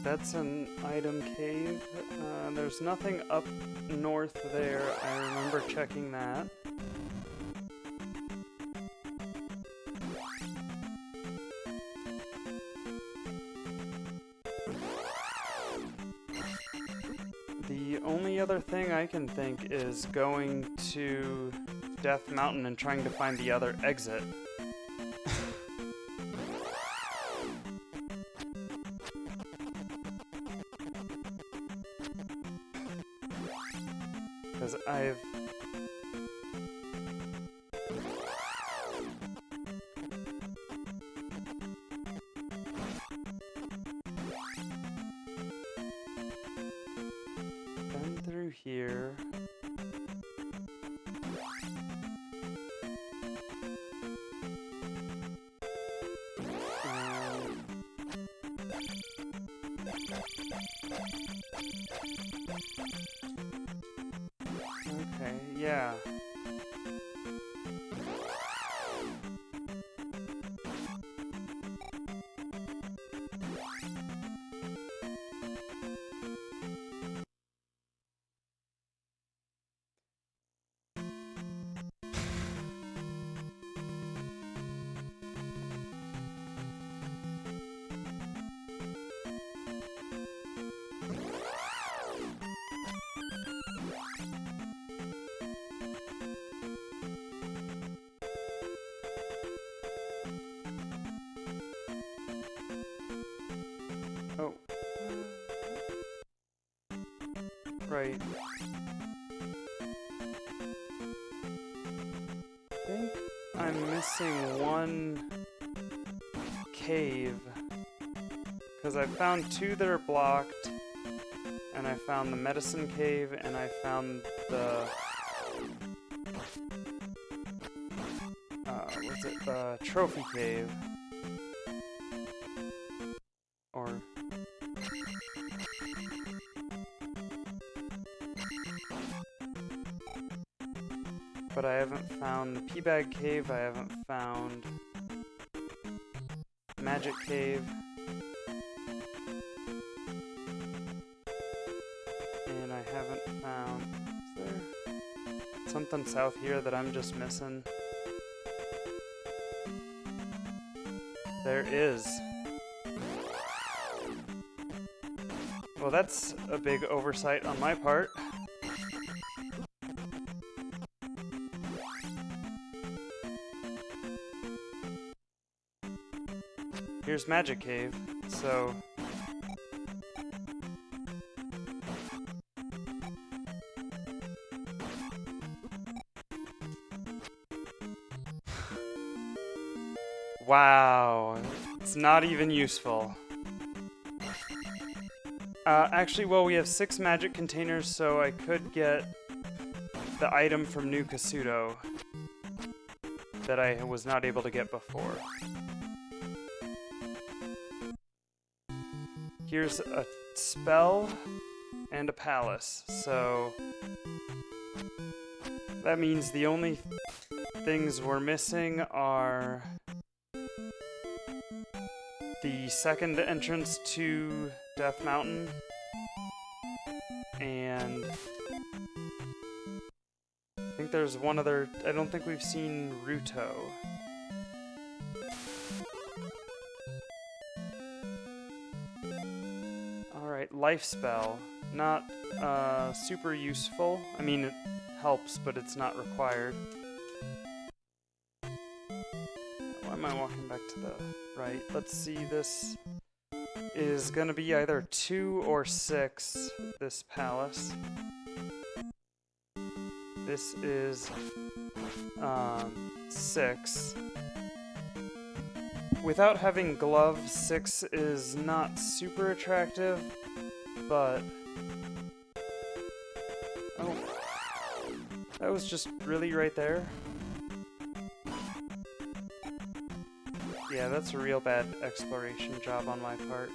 That's an item cave. There's nothing up north there. I remember checking that. The only other thing I can think is going to Death Mountain and trying to find the other exit. Because I've... been through here. Okay, yeah. Oh. Right. I think I'm missing one cave. Because I found two that are blocked, and I found the medicine cave, and I found the... what's it? The trophy cave. Or... but I haven't found the Peabag Cave, I haven't found Magic Cave, and I haven't found... is there something south here that I'm just missing? There is. Well, that's a big oversight on my part. Here's Magic Cave, so... wow, it's not even useful. Actually, well, we have 6 magic containers, so I could get the item from New Kasuto that I was not able to get before. Here's a spell and a palace, so that means the only things we're missing are the second entrance to Death Mountain and I think there's one other. I don't think we've seen Ruto. Alright, life spell. Not super useful. I mean, it helps, but it's not required. am I walking back to the right? Let's see, this is gonna be either 2 or 6, this palace. This is 6. Without having glove, 6 is not super attractive, but... Oh. That was just really right there. Yeah, that's a real bad exploration job on my part.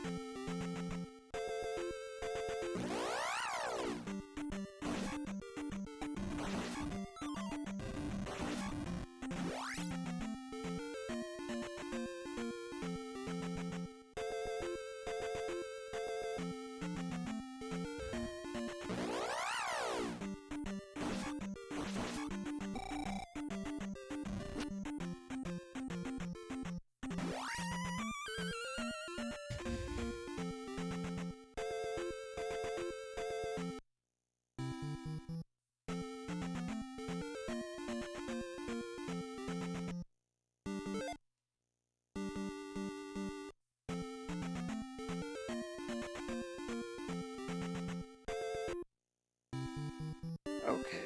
Okay.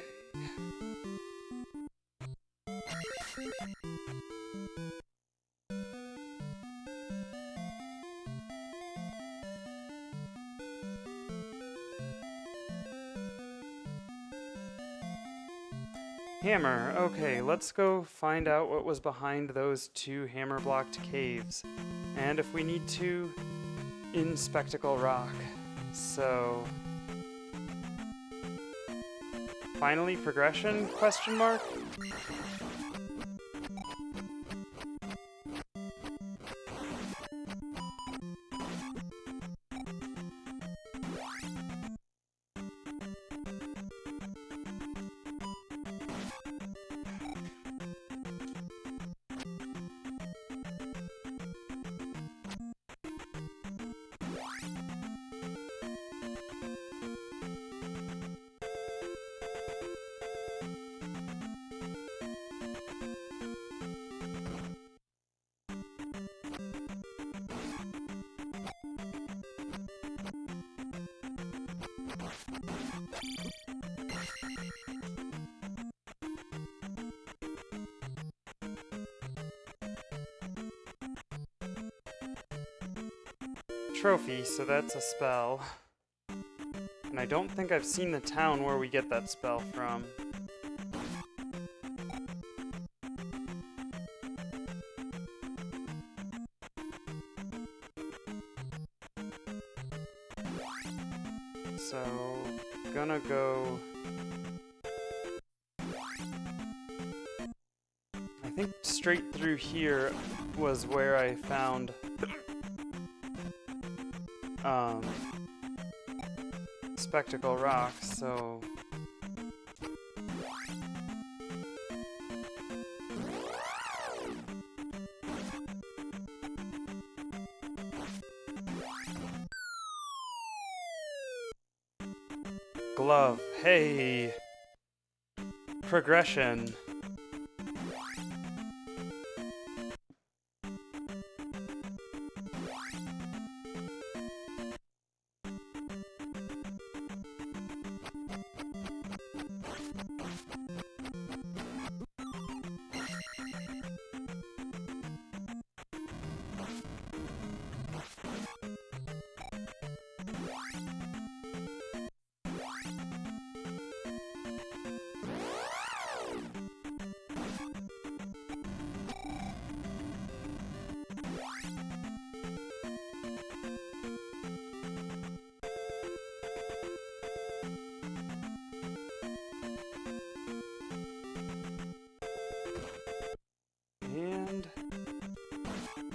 Hammer. Okay, let's go find out what was behind those 2 hammer-blocked caves. And if we need to, in Spectacle Rock. So... Finally, progression? Question mark? Trophy, so that's a spell. And I don't think I've seen the town where we get that spell from. So, gonna go... I think straight through here was where I found... Spectacle Rock, so... Glove. Hey! Progression. And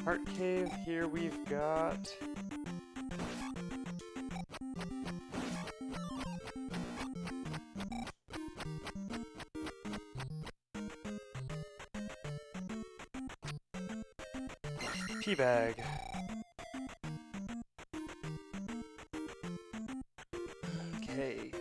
Heart Cave, here we've got Teabag. Okay.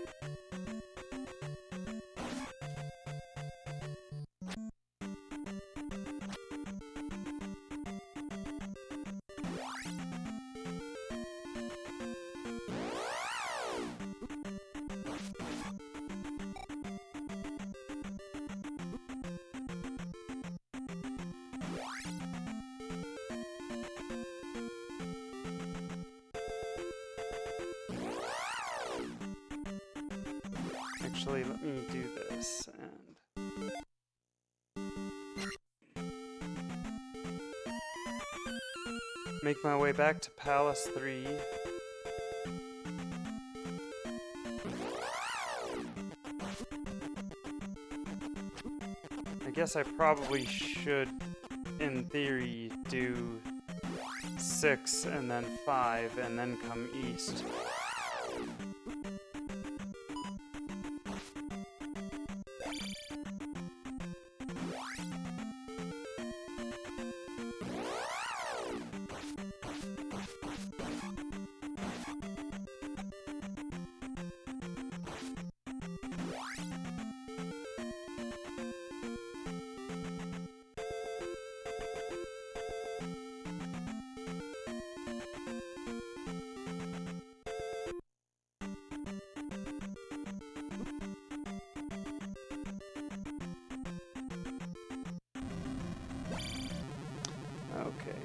Actually, let me do this and make my way back to Palace 3. I guess I probably should, in theory, do 6 and then 5 and then come east. Okay.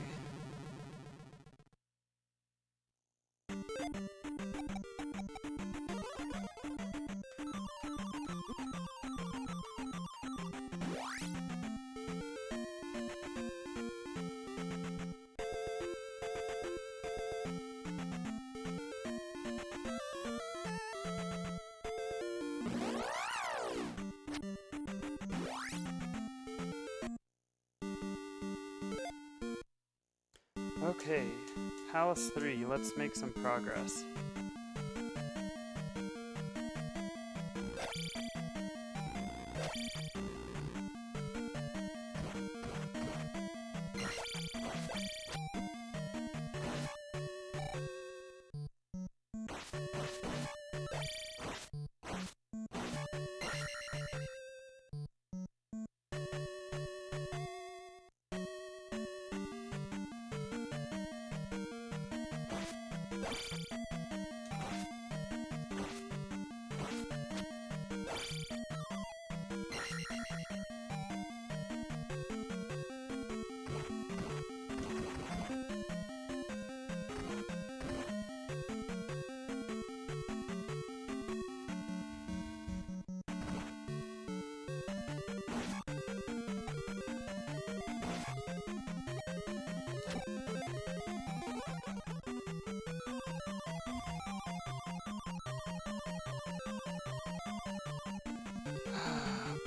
Okay, Palace 3, let's make some progress.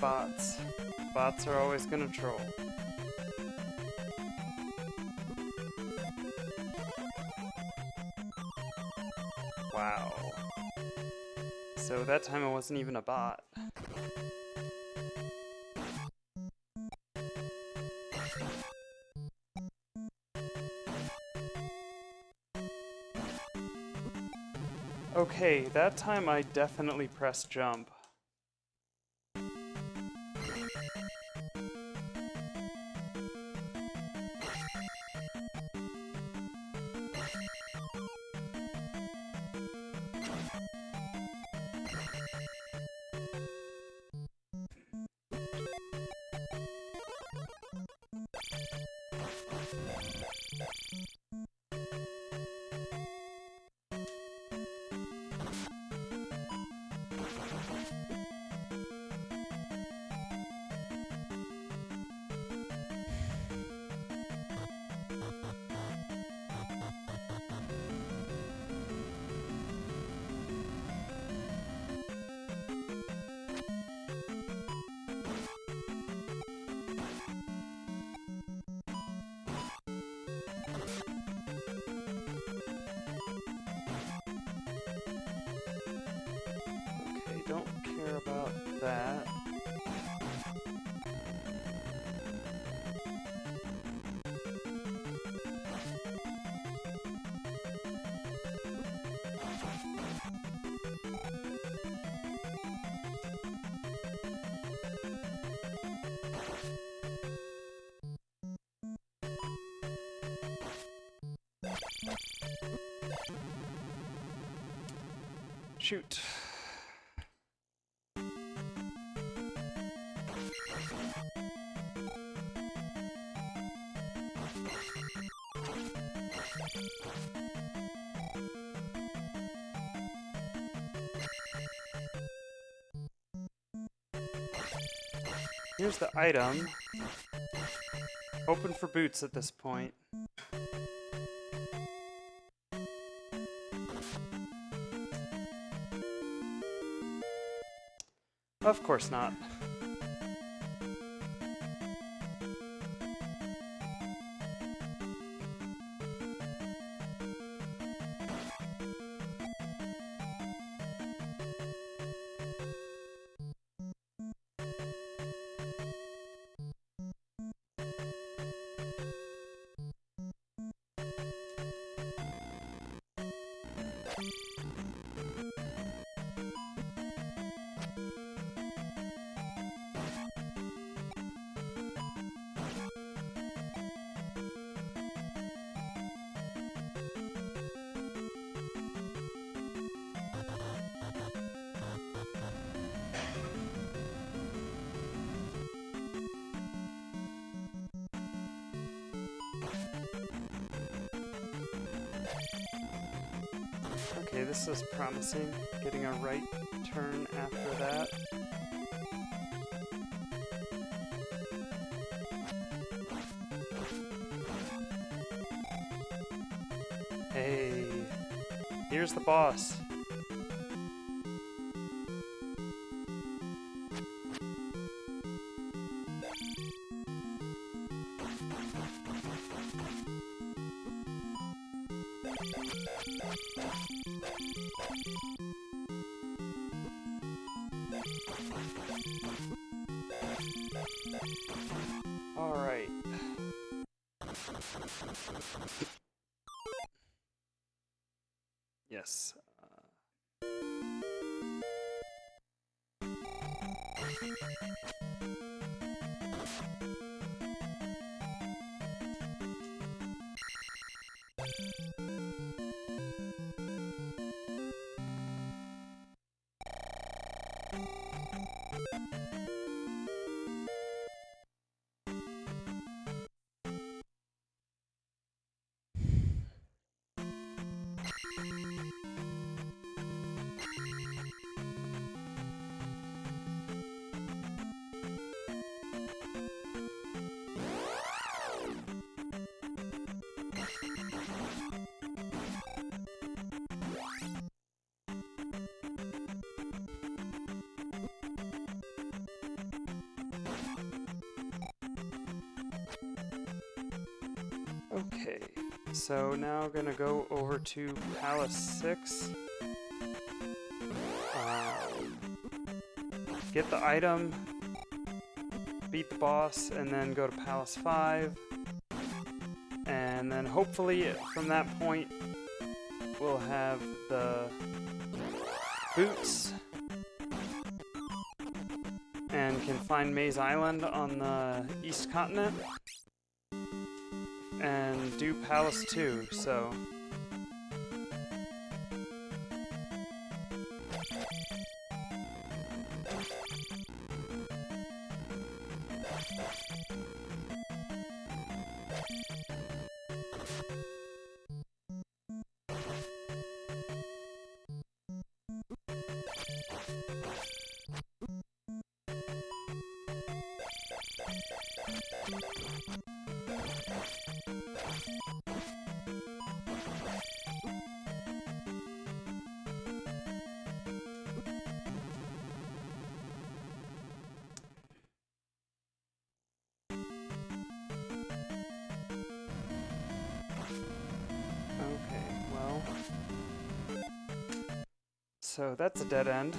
Bots. Bots are always gonna troll. Wow. So that time it wasn't even a bot. Okay, that time I definitely pressed jump. Don't care about that. Shoot. Here's the item. Open for boots at this point. Of course not. Okay, this is promising. Getting a right turn after that. Hey, here's the boss. All right. Yes. Okay, so now gonna go over to Palace 6. Get the item, beat the boss, and then go to Palace 5. And then hopefully from that point we'll have the boots and can find Maze Island on the East Continent and do Palace 2, so so that's a dead end.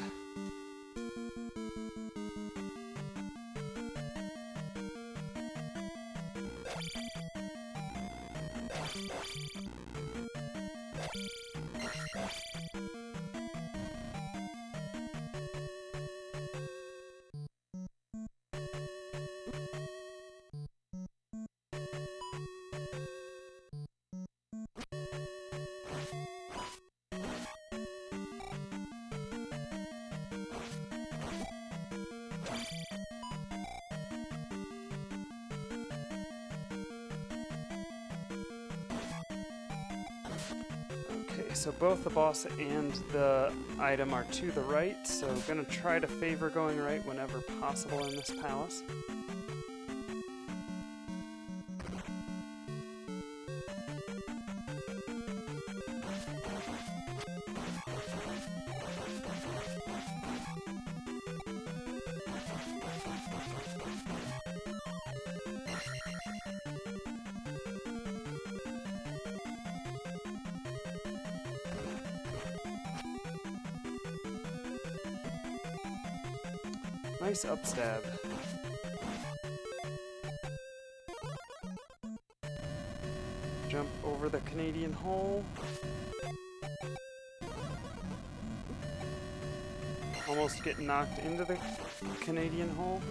Okay. Okay, so both the boss and the item are to the right, so gonna try to favor going right whenever possible in this palace. Nice upstab. Jump over the Canadian hole. Almost get knocked into the Canadian hole.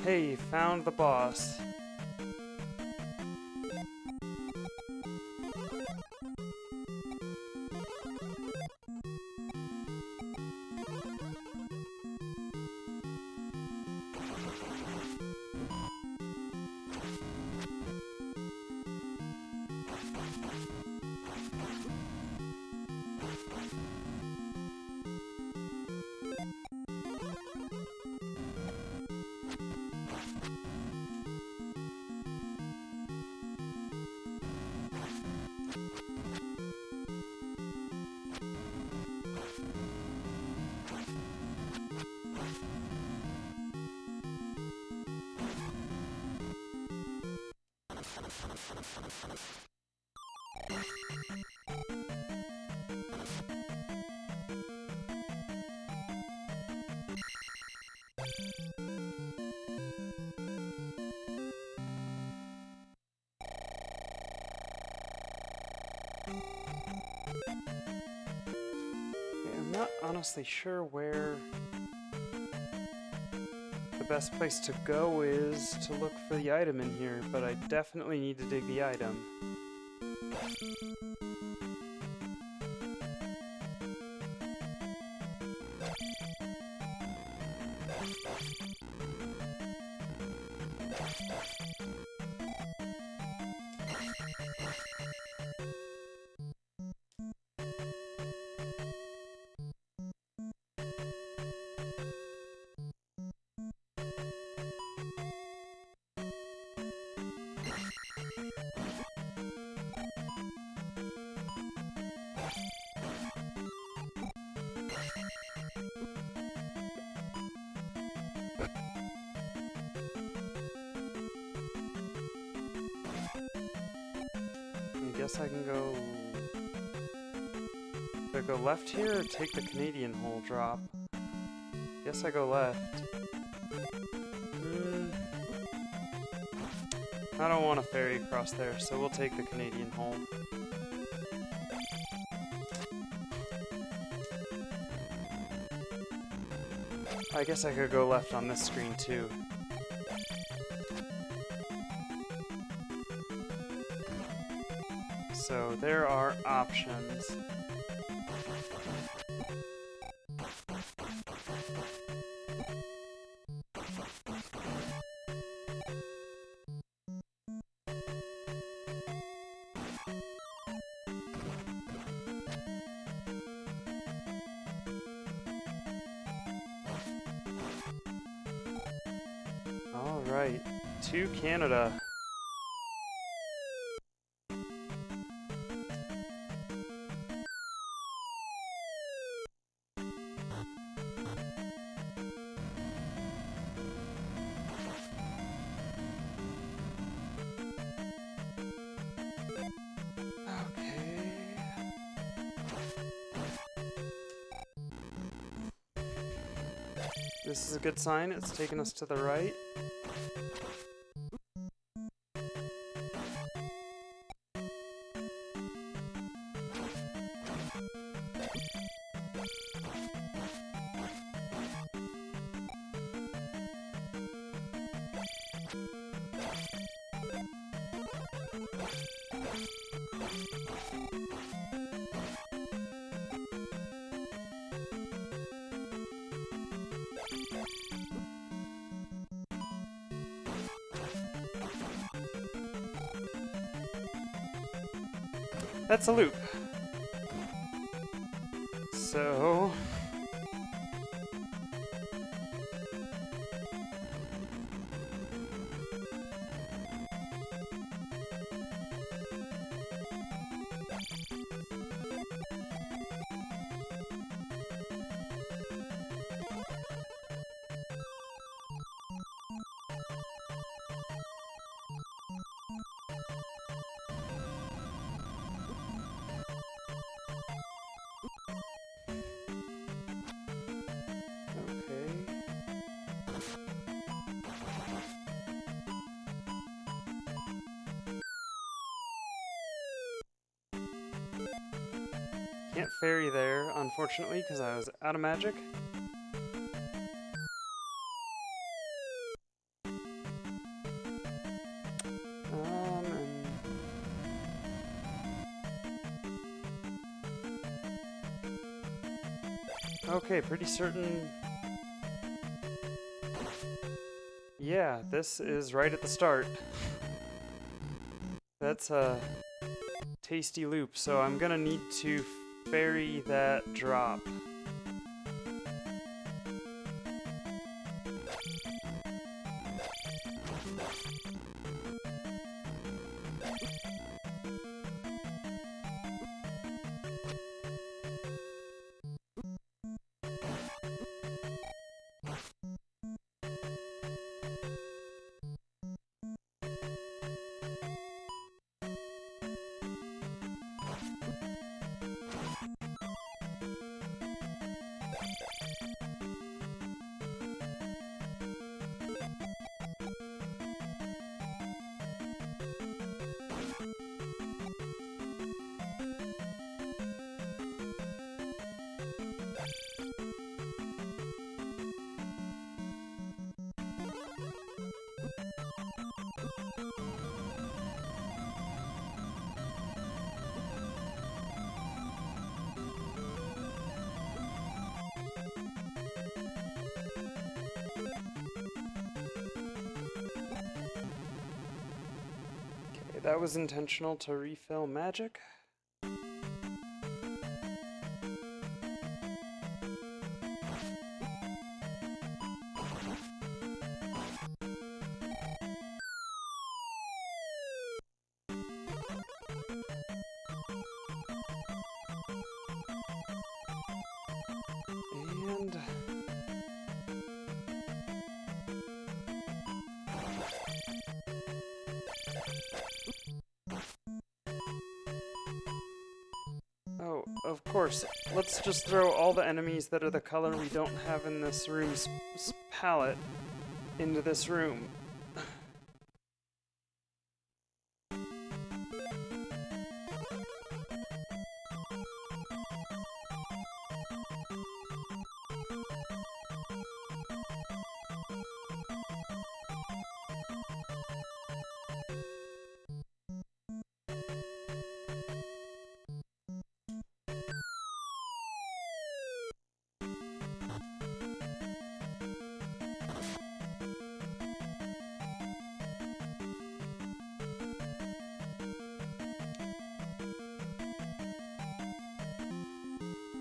Hey, found the boss. I'm not honestly sure where the best place to go is to look for the item in here, but I definitely need to dig the item. I guess I can go... Do I go left here or take the Canadian hole drop? Guess I go left. I don't want to ferry across there, so we'll take the Canadian hole. I guess I could go left on this screen too. So there are options. All right, to Canada. This is a good sign, it's taking us to the right. That's a loop. So... Can't fairy there, unfortunately, because I was out of magic. Okay, pretty certain... Yeah, this is right at the start. That's a tasty loop, so I'm gonna need to fairy that drop. That was intentional to refill magic. And... oh, of course. Let's just throw all the enemies that are the color we don't have in this room's palette into this room.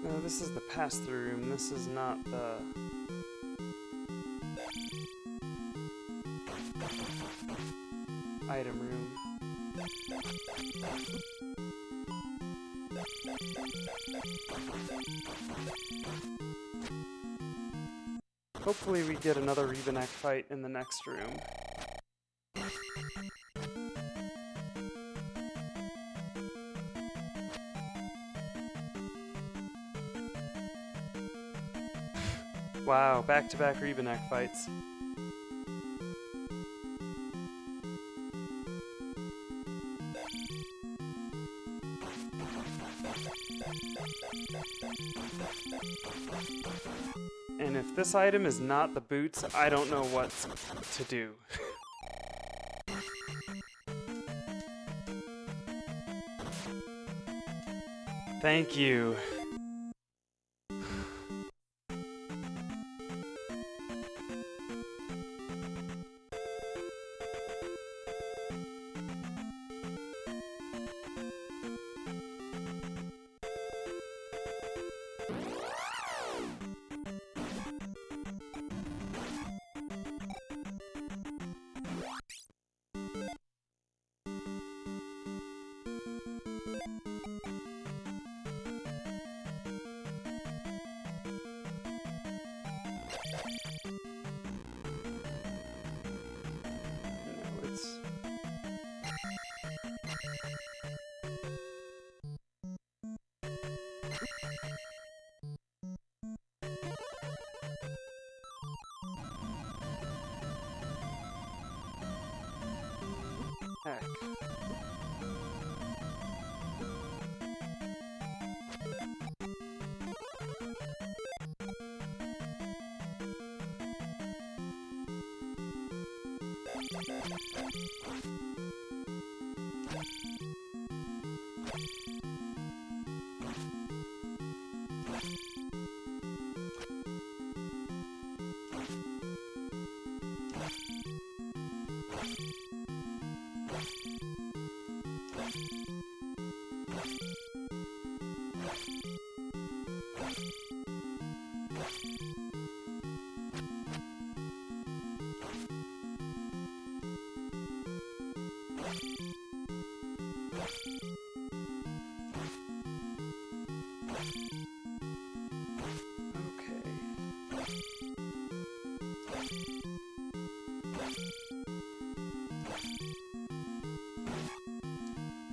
No, this is the pass-through room. This is not the... item room. Hopefully we get another Rebanek fight in the next room. Wow, back-to-back Rebanek fights. And if this item is not the boots, I don't know what to do. Thank you. Heck.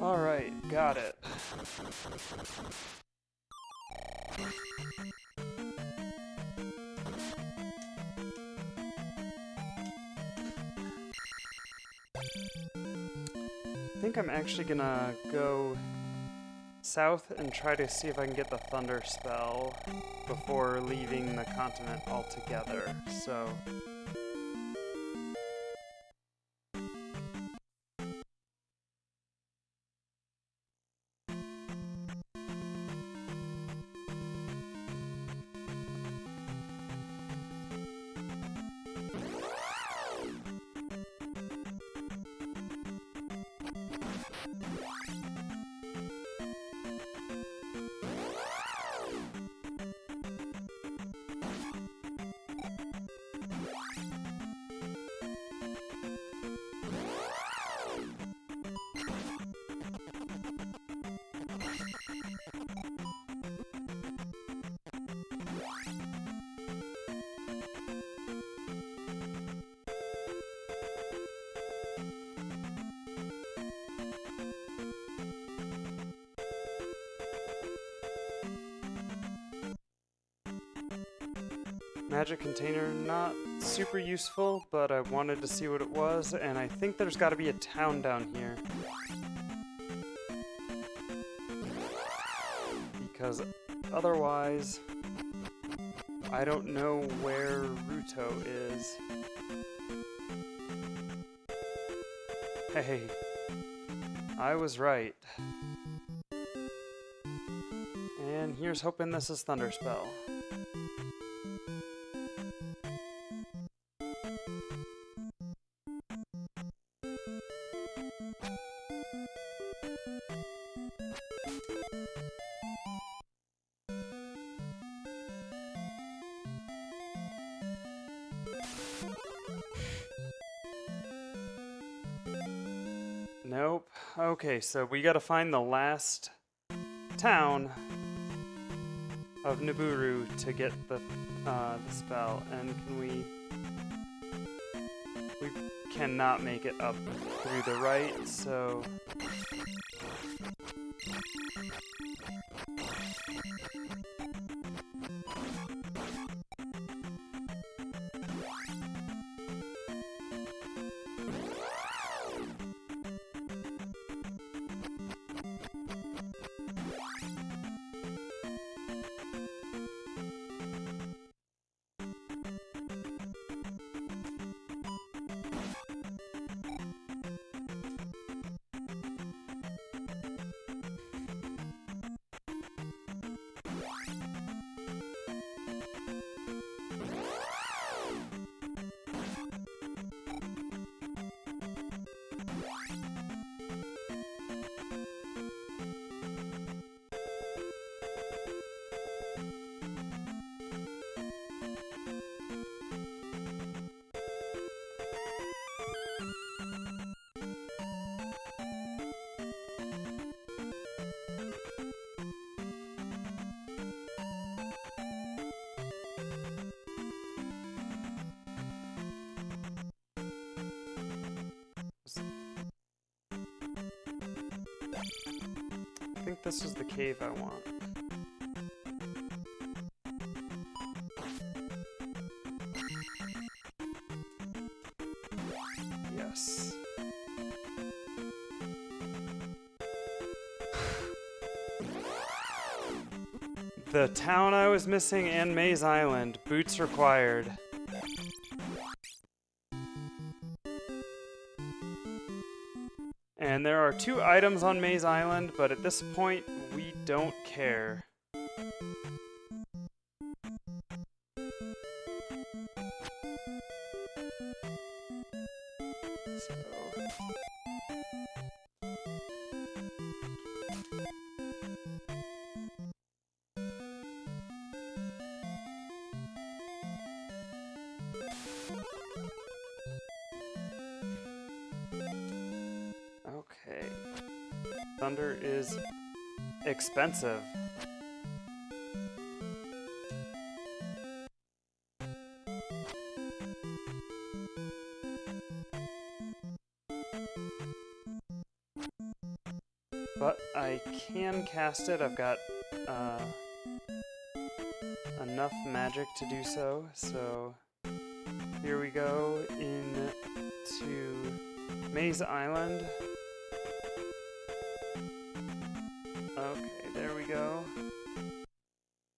Alright, got it. I think I'm actually gonna go south and try to see if I can get the Thunder spell before leaving the continent altogether, so... Magic container, not super useful, but I wanted to see what it was, and I think there's got to be a town down here. Because otherwise, I don't know where Ruto is. Hey, I was right. And here's hoping this is Thunder Spell. Nope. Okay, so we gotta find the last town of Nibiru to get the spell, and we cannot make it up through the right, so... I think this is the cave I want. Yes. The town I was missing and Maze Island. Boots required. And there are 2 items on Maze Island, but at this point, we don't care. Okay. Thunder is expensive. But I can cast it. I've got enough magic to do so. So here we go into Maze Island. Okay, there we go.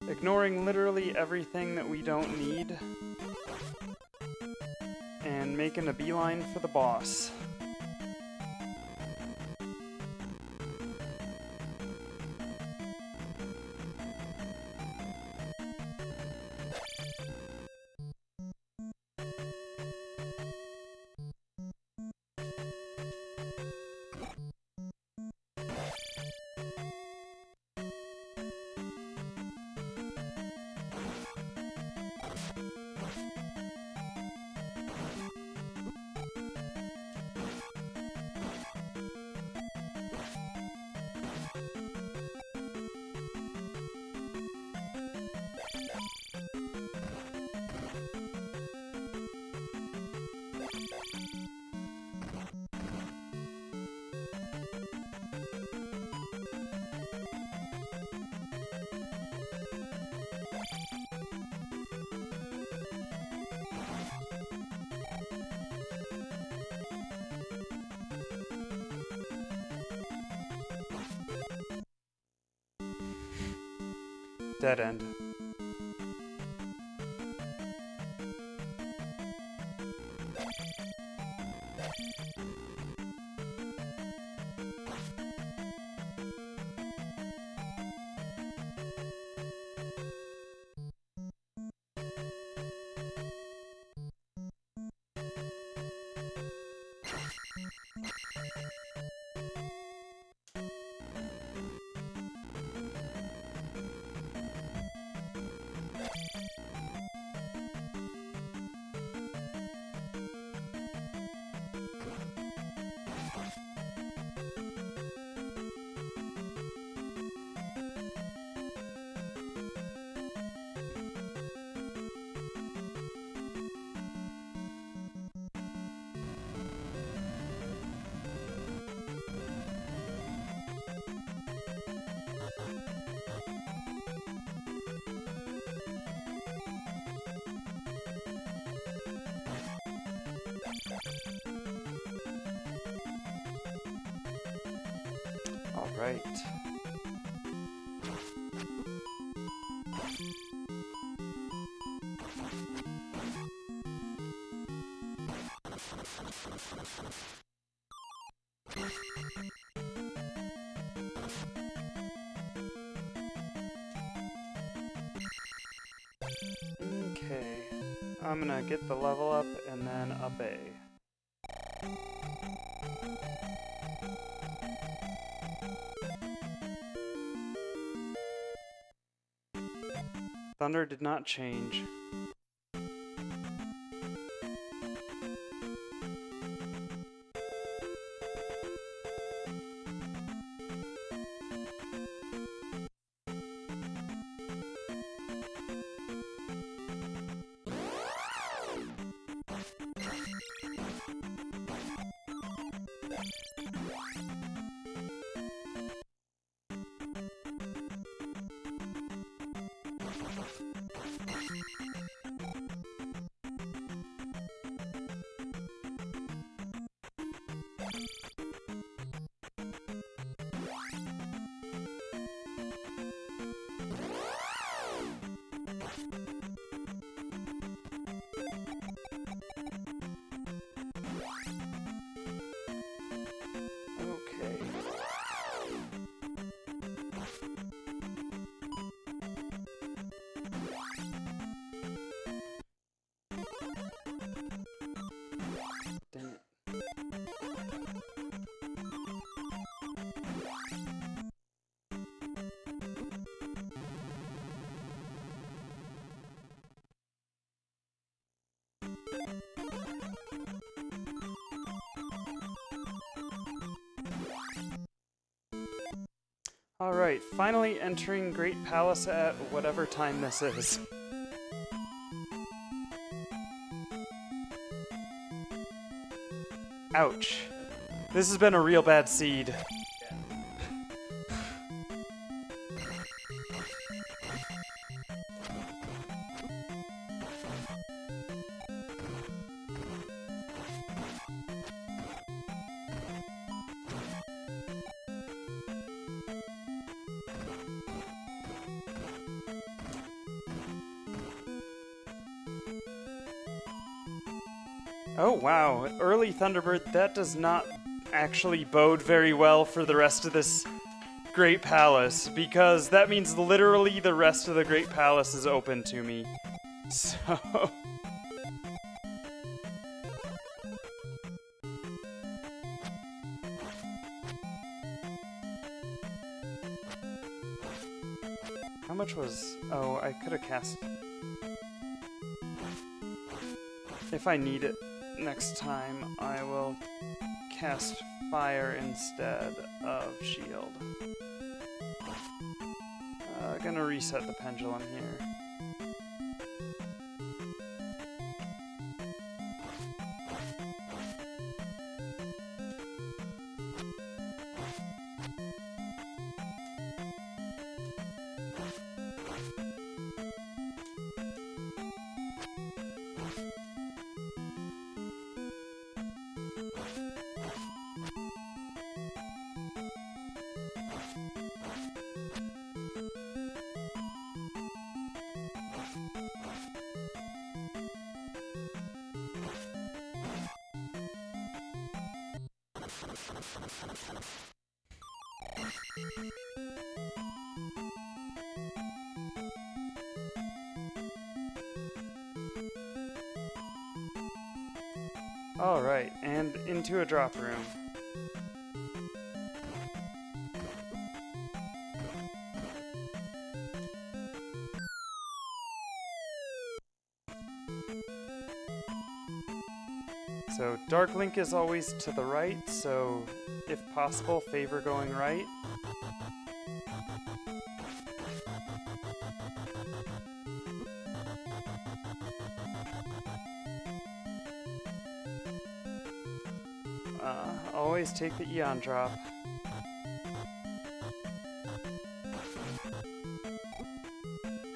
Ignoring literally everything that we don't need. And making a beeline for the boss. Dead end. All right. Okay. I'm gonna get the level up and then up A. Thunder did not change. Alright, finally entering Great Palace at whatever time this is. Ouch. This has been a real bad seed. Oh wow, early Thunderbird, that does not actually bode very well for the rest of this Great Palace, because that means literally the rest of the Great Palace is open to me. So... How much was... Oh, I could have cast... If I need it next time, I will cast fire instead of shield. Gonna reset the pendulum here. Alright, and into a drop room. So Dark Link is always to the right, so if possible, favor going right. Always take the Eon drop.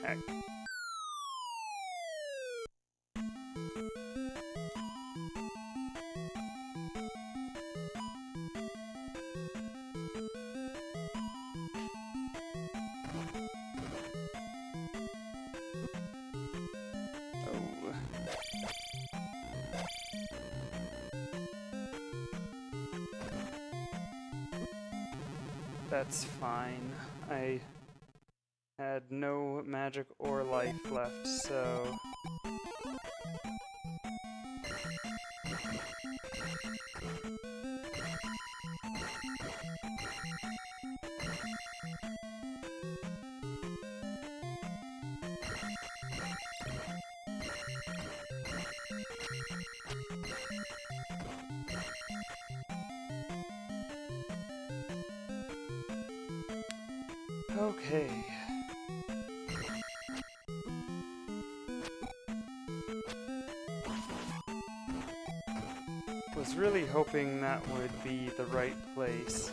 Heck. That's fine. I had no magic or life left, so... Okay. Was really hoping that would be the right place.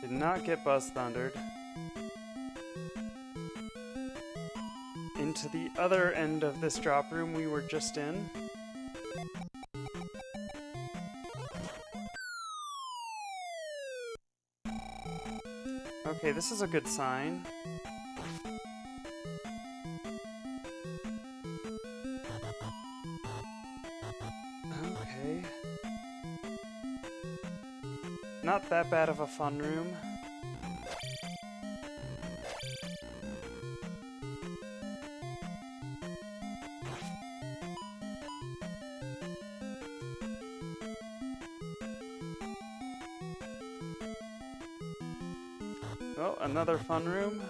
Not get Buzz Thundered. Into the other end of this drop room we were just in. Okay, this is a good sign. Okay. Not that bad of a fun room. Well, another fun room.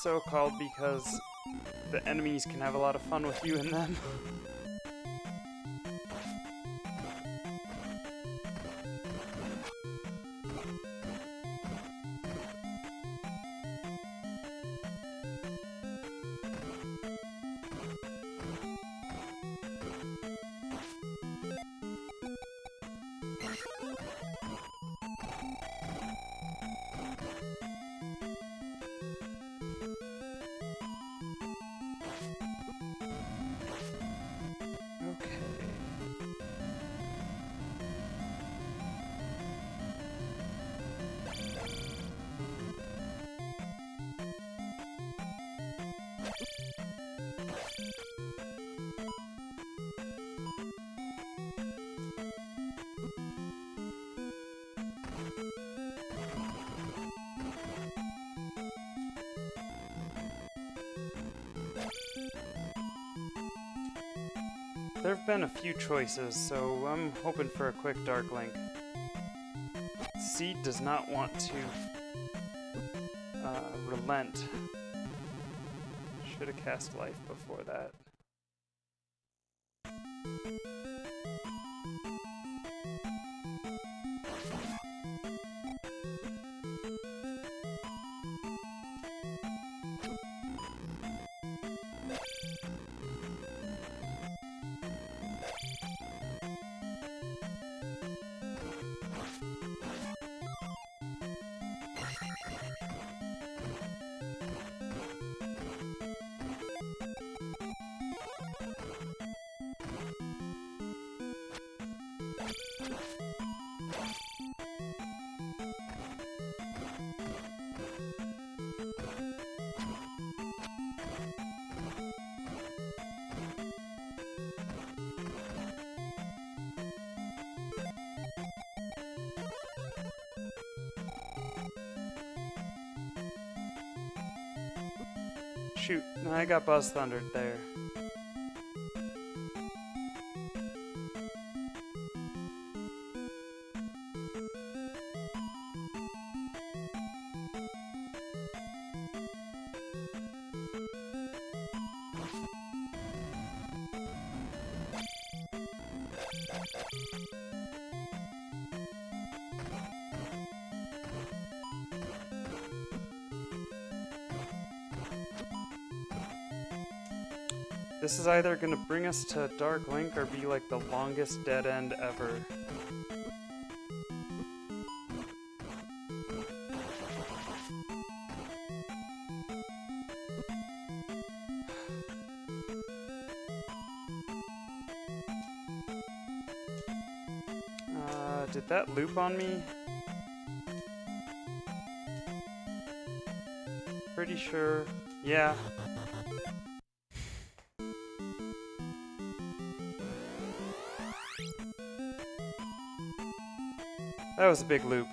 So called because the enemies can have a lot of fun with you in them. There have been a few choices, so I'm hoping for a quick Dark Link. Seed does not want to relent. Should have cast life before that. Shoot, I got Buzz Thundered there. This is either going to bring us to Dark Link or be like the longest dead end ever. Did that loop on me? Pretty sure. Yeah. That was a big loop.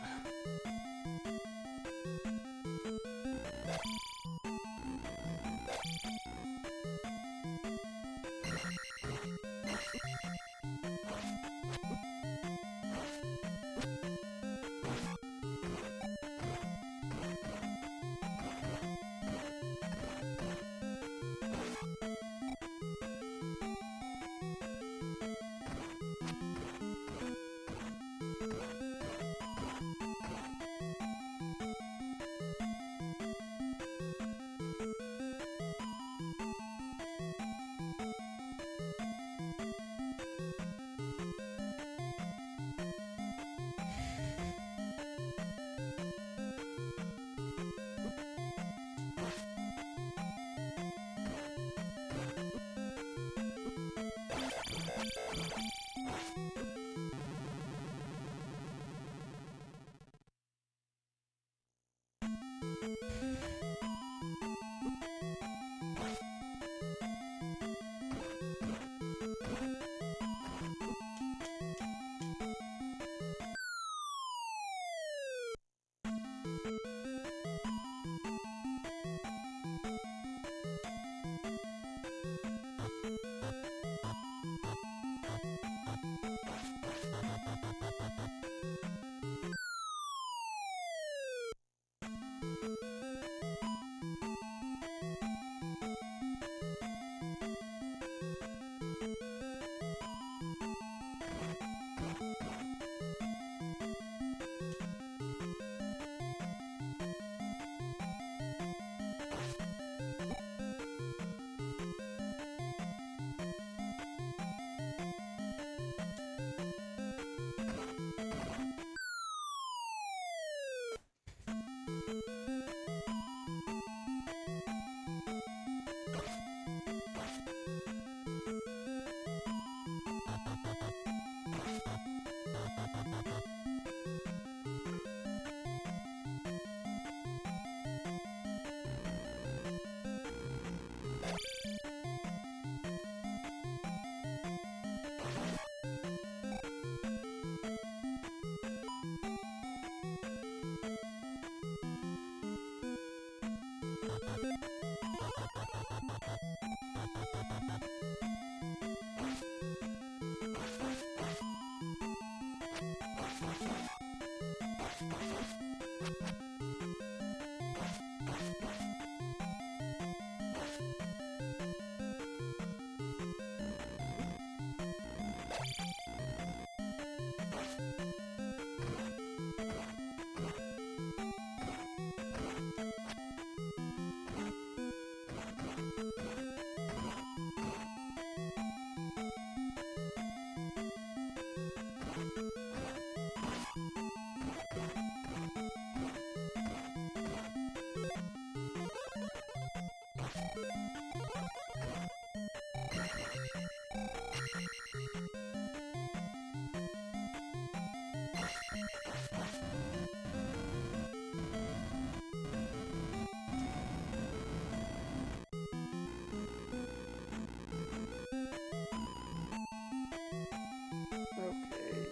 Okay.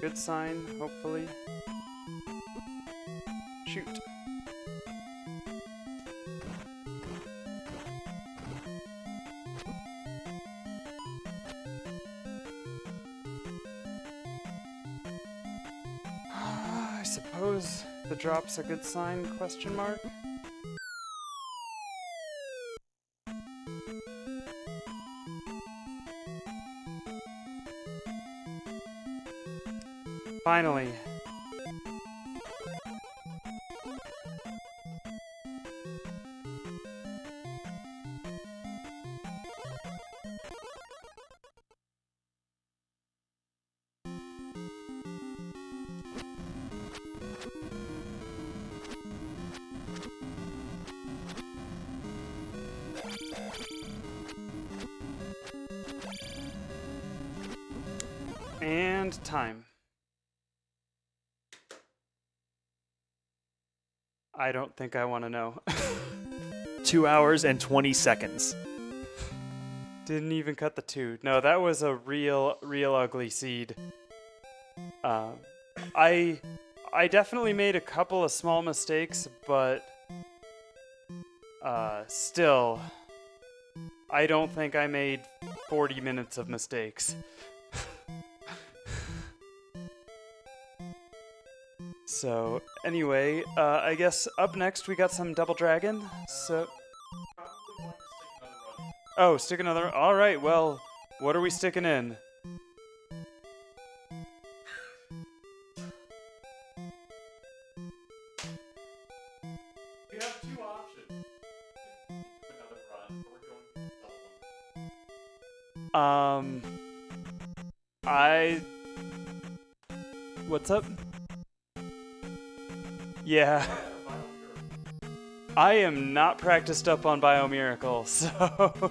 Good sign, hopefully. Shoot. I suppose the drop's a good sign, question mark? Finally. And time. I don't think I want to know. 2 hours and 20 seconds. Didn't even cut the 2. No, that was a real ugly seed. I definitely made a couple of small mistakes, but still, I don't think I made 40 minutes of mistakes. So, anyway, I guess up next we got some Double Dragon, so... Oh, stick another... Alright, well, what are we sticking in? We have 2 options. Another run, or we're going What's up? Yeah. I am not practiced up on Biomiracle, so...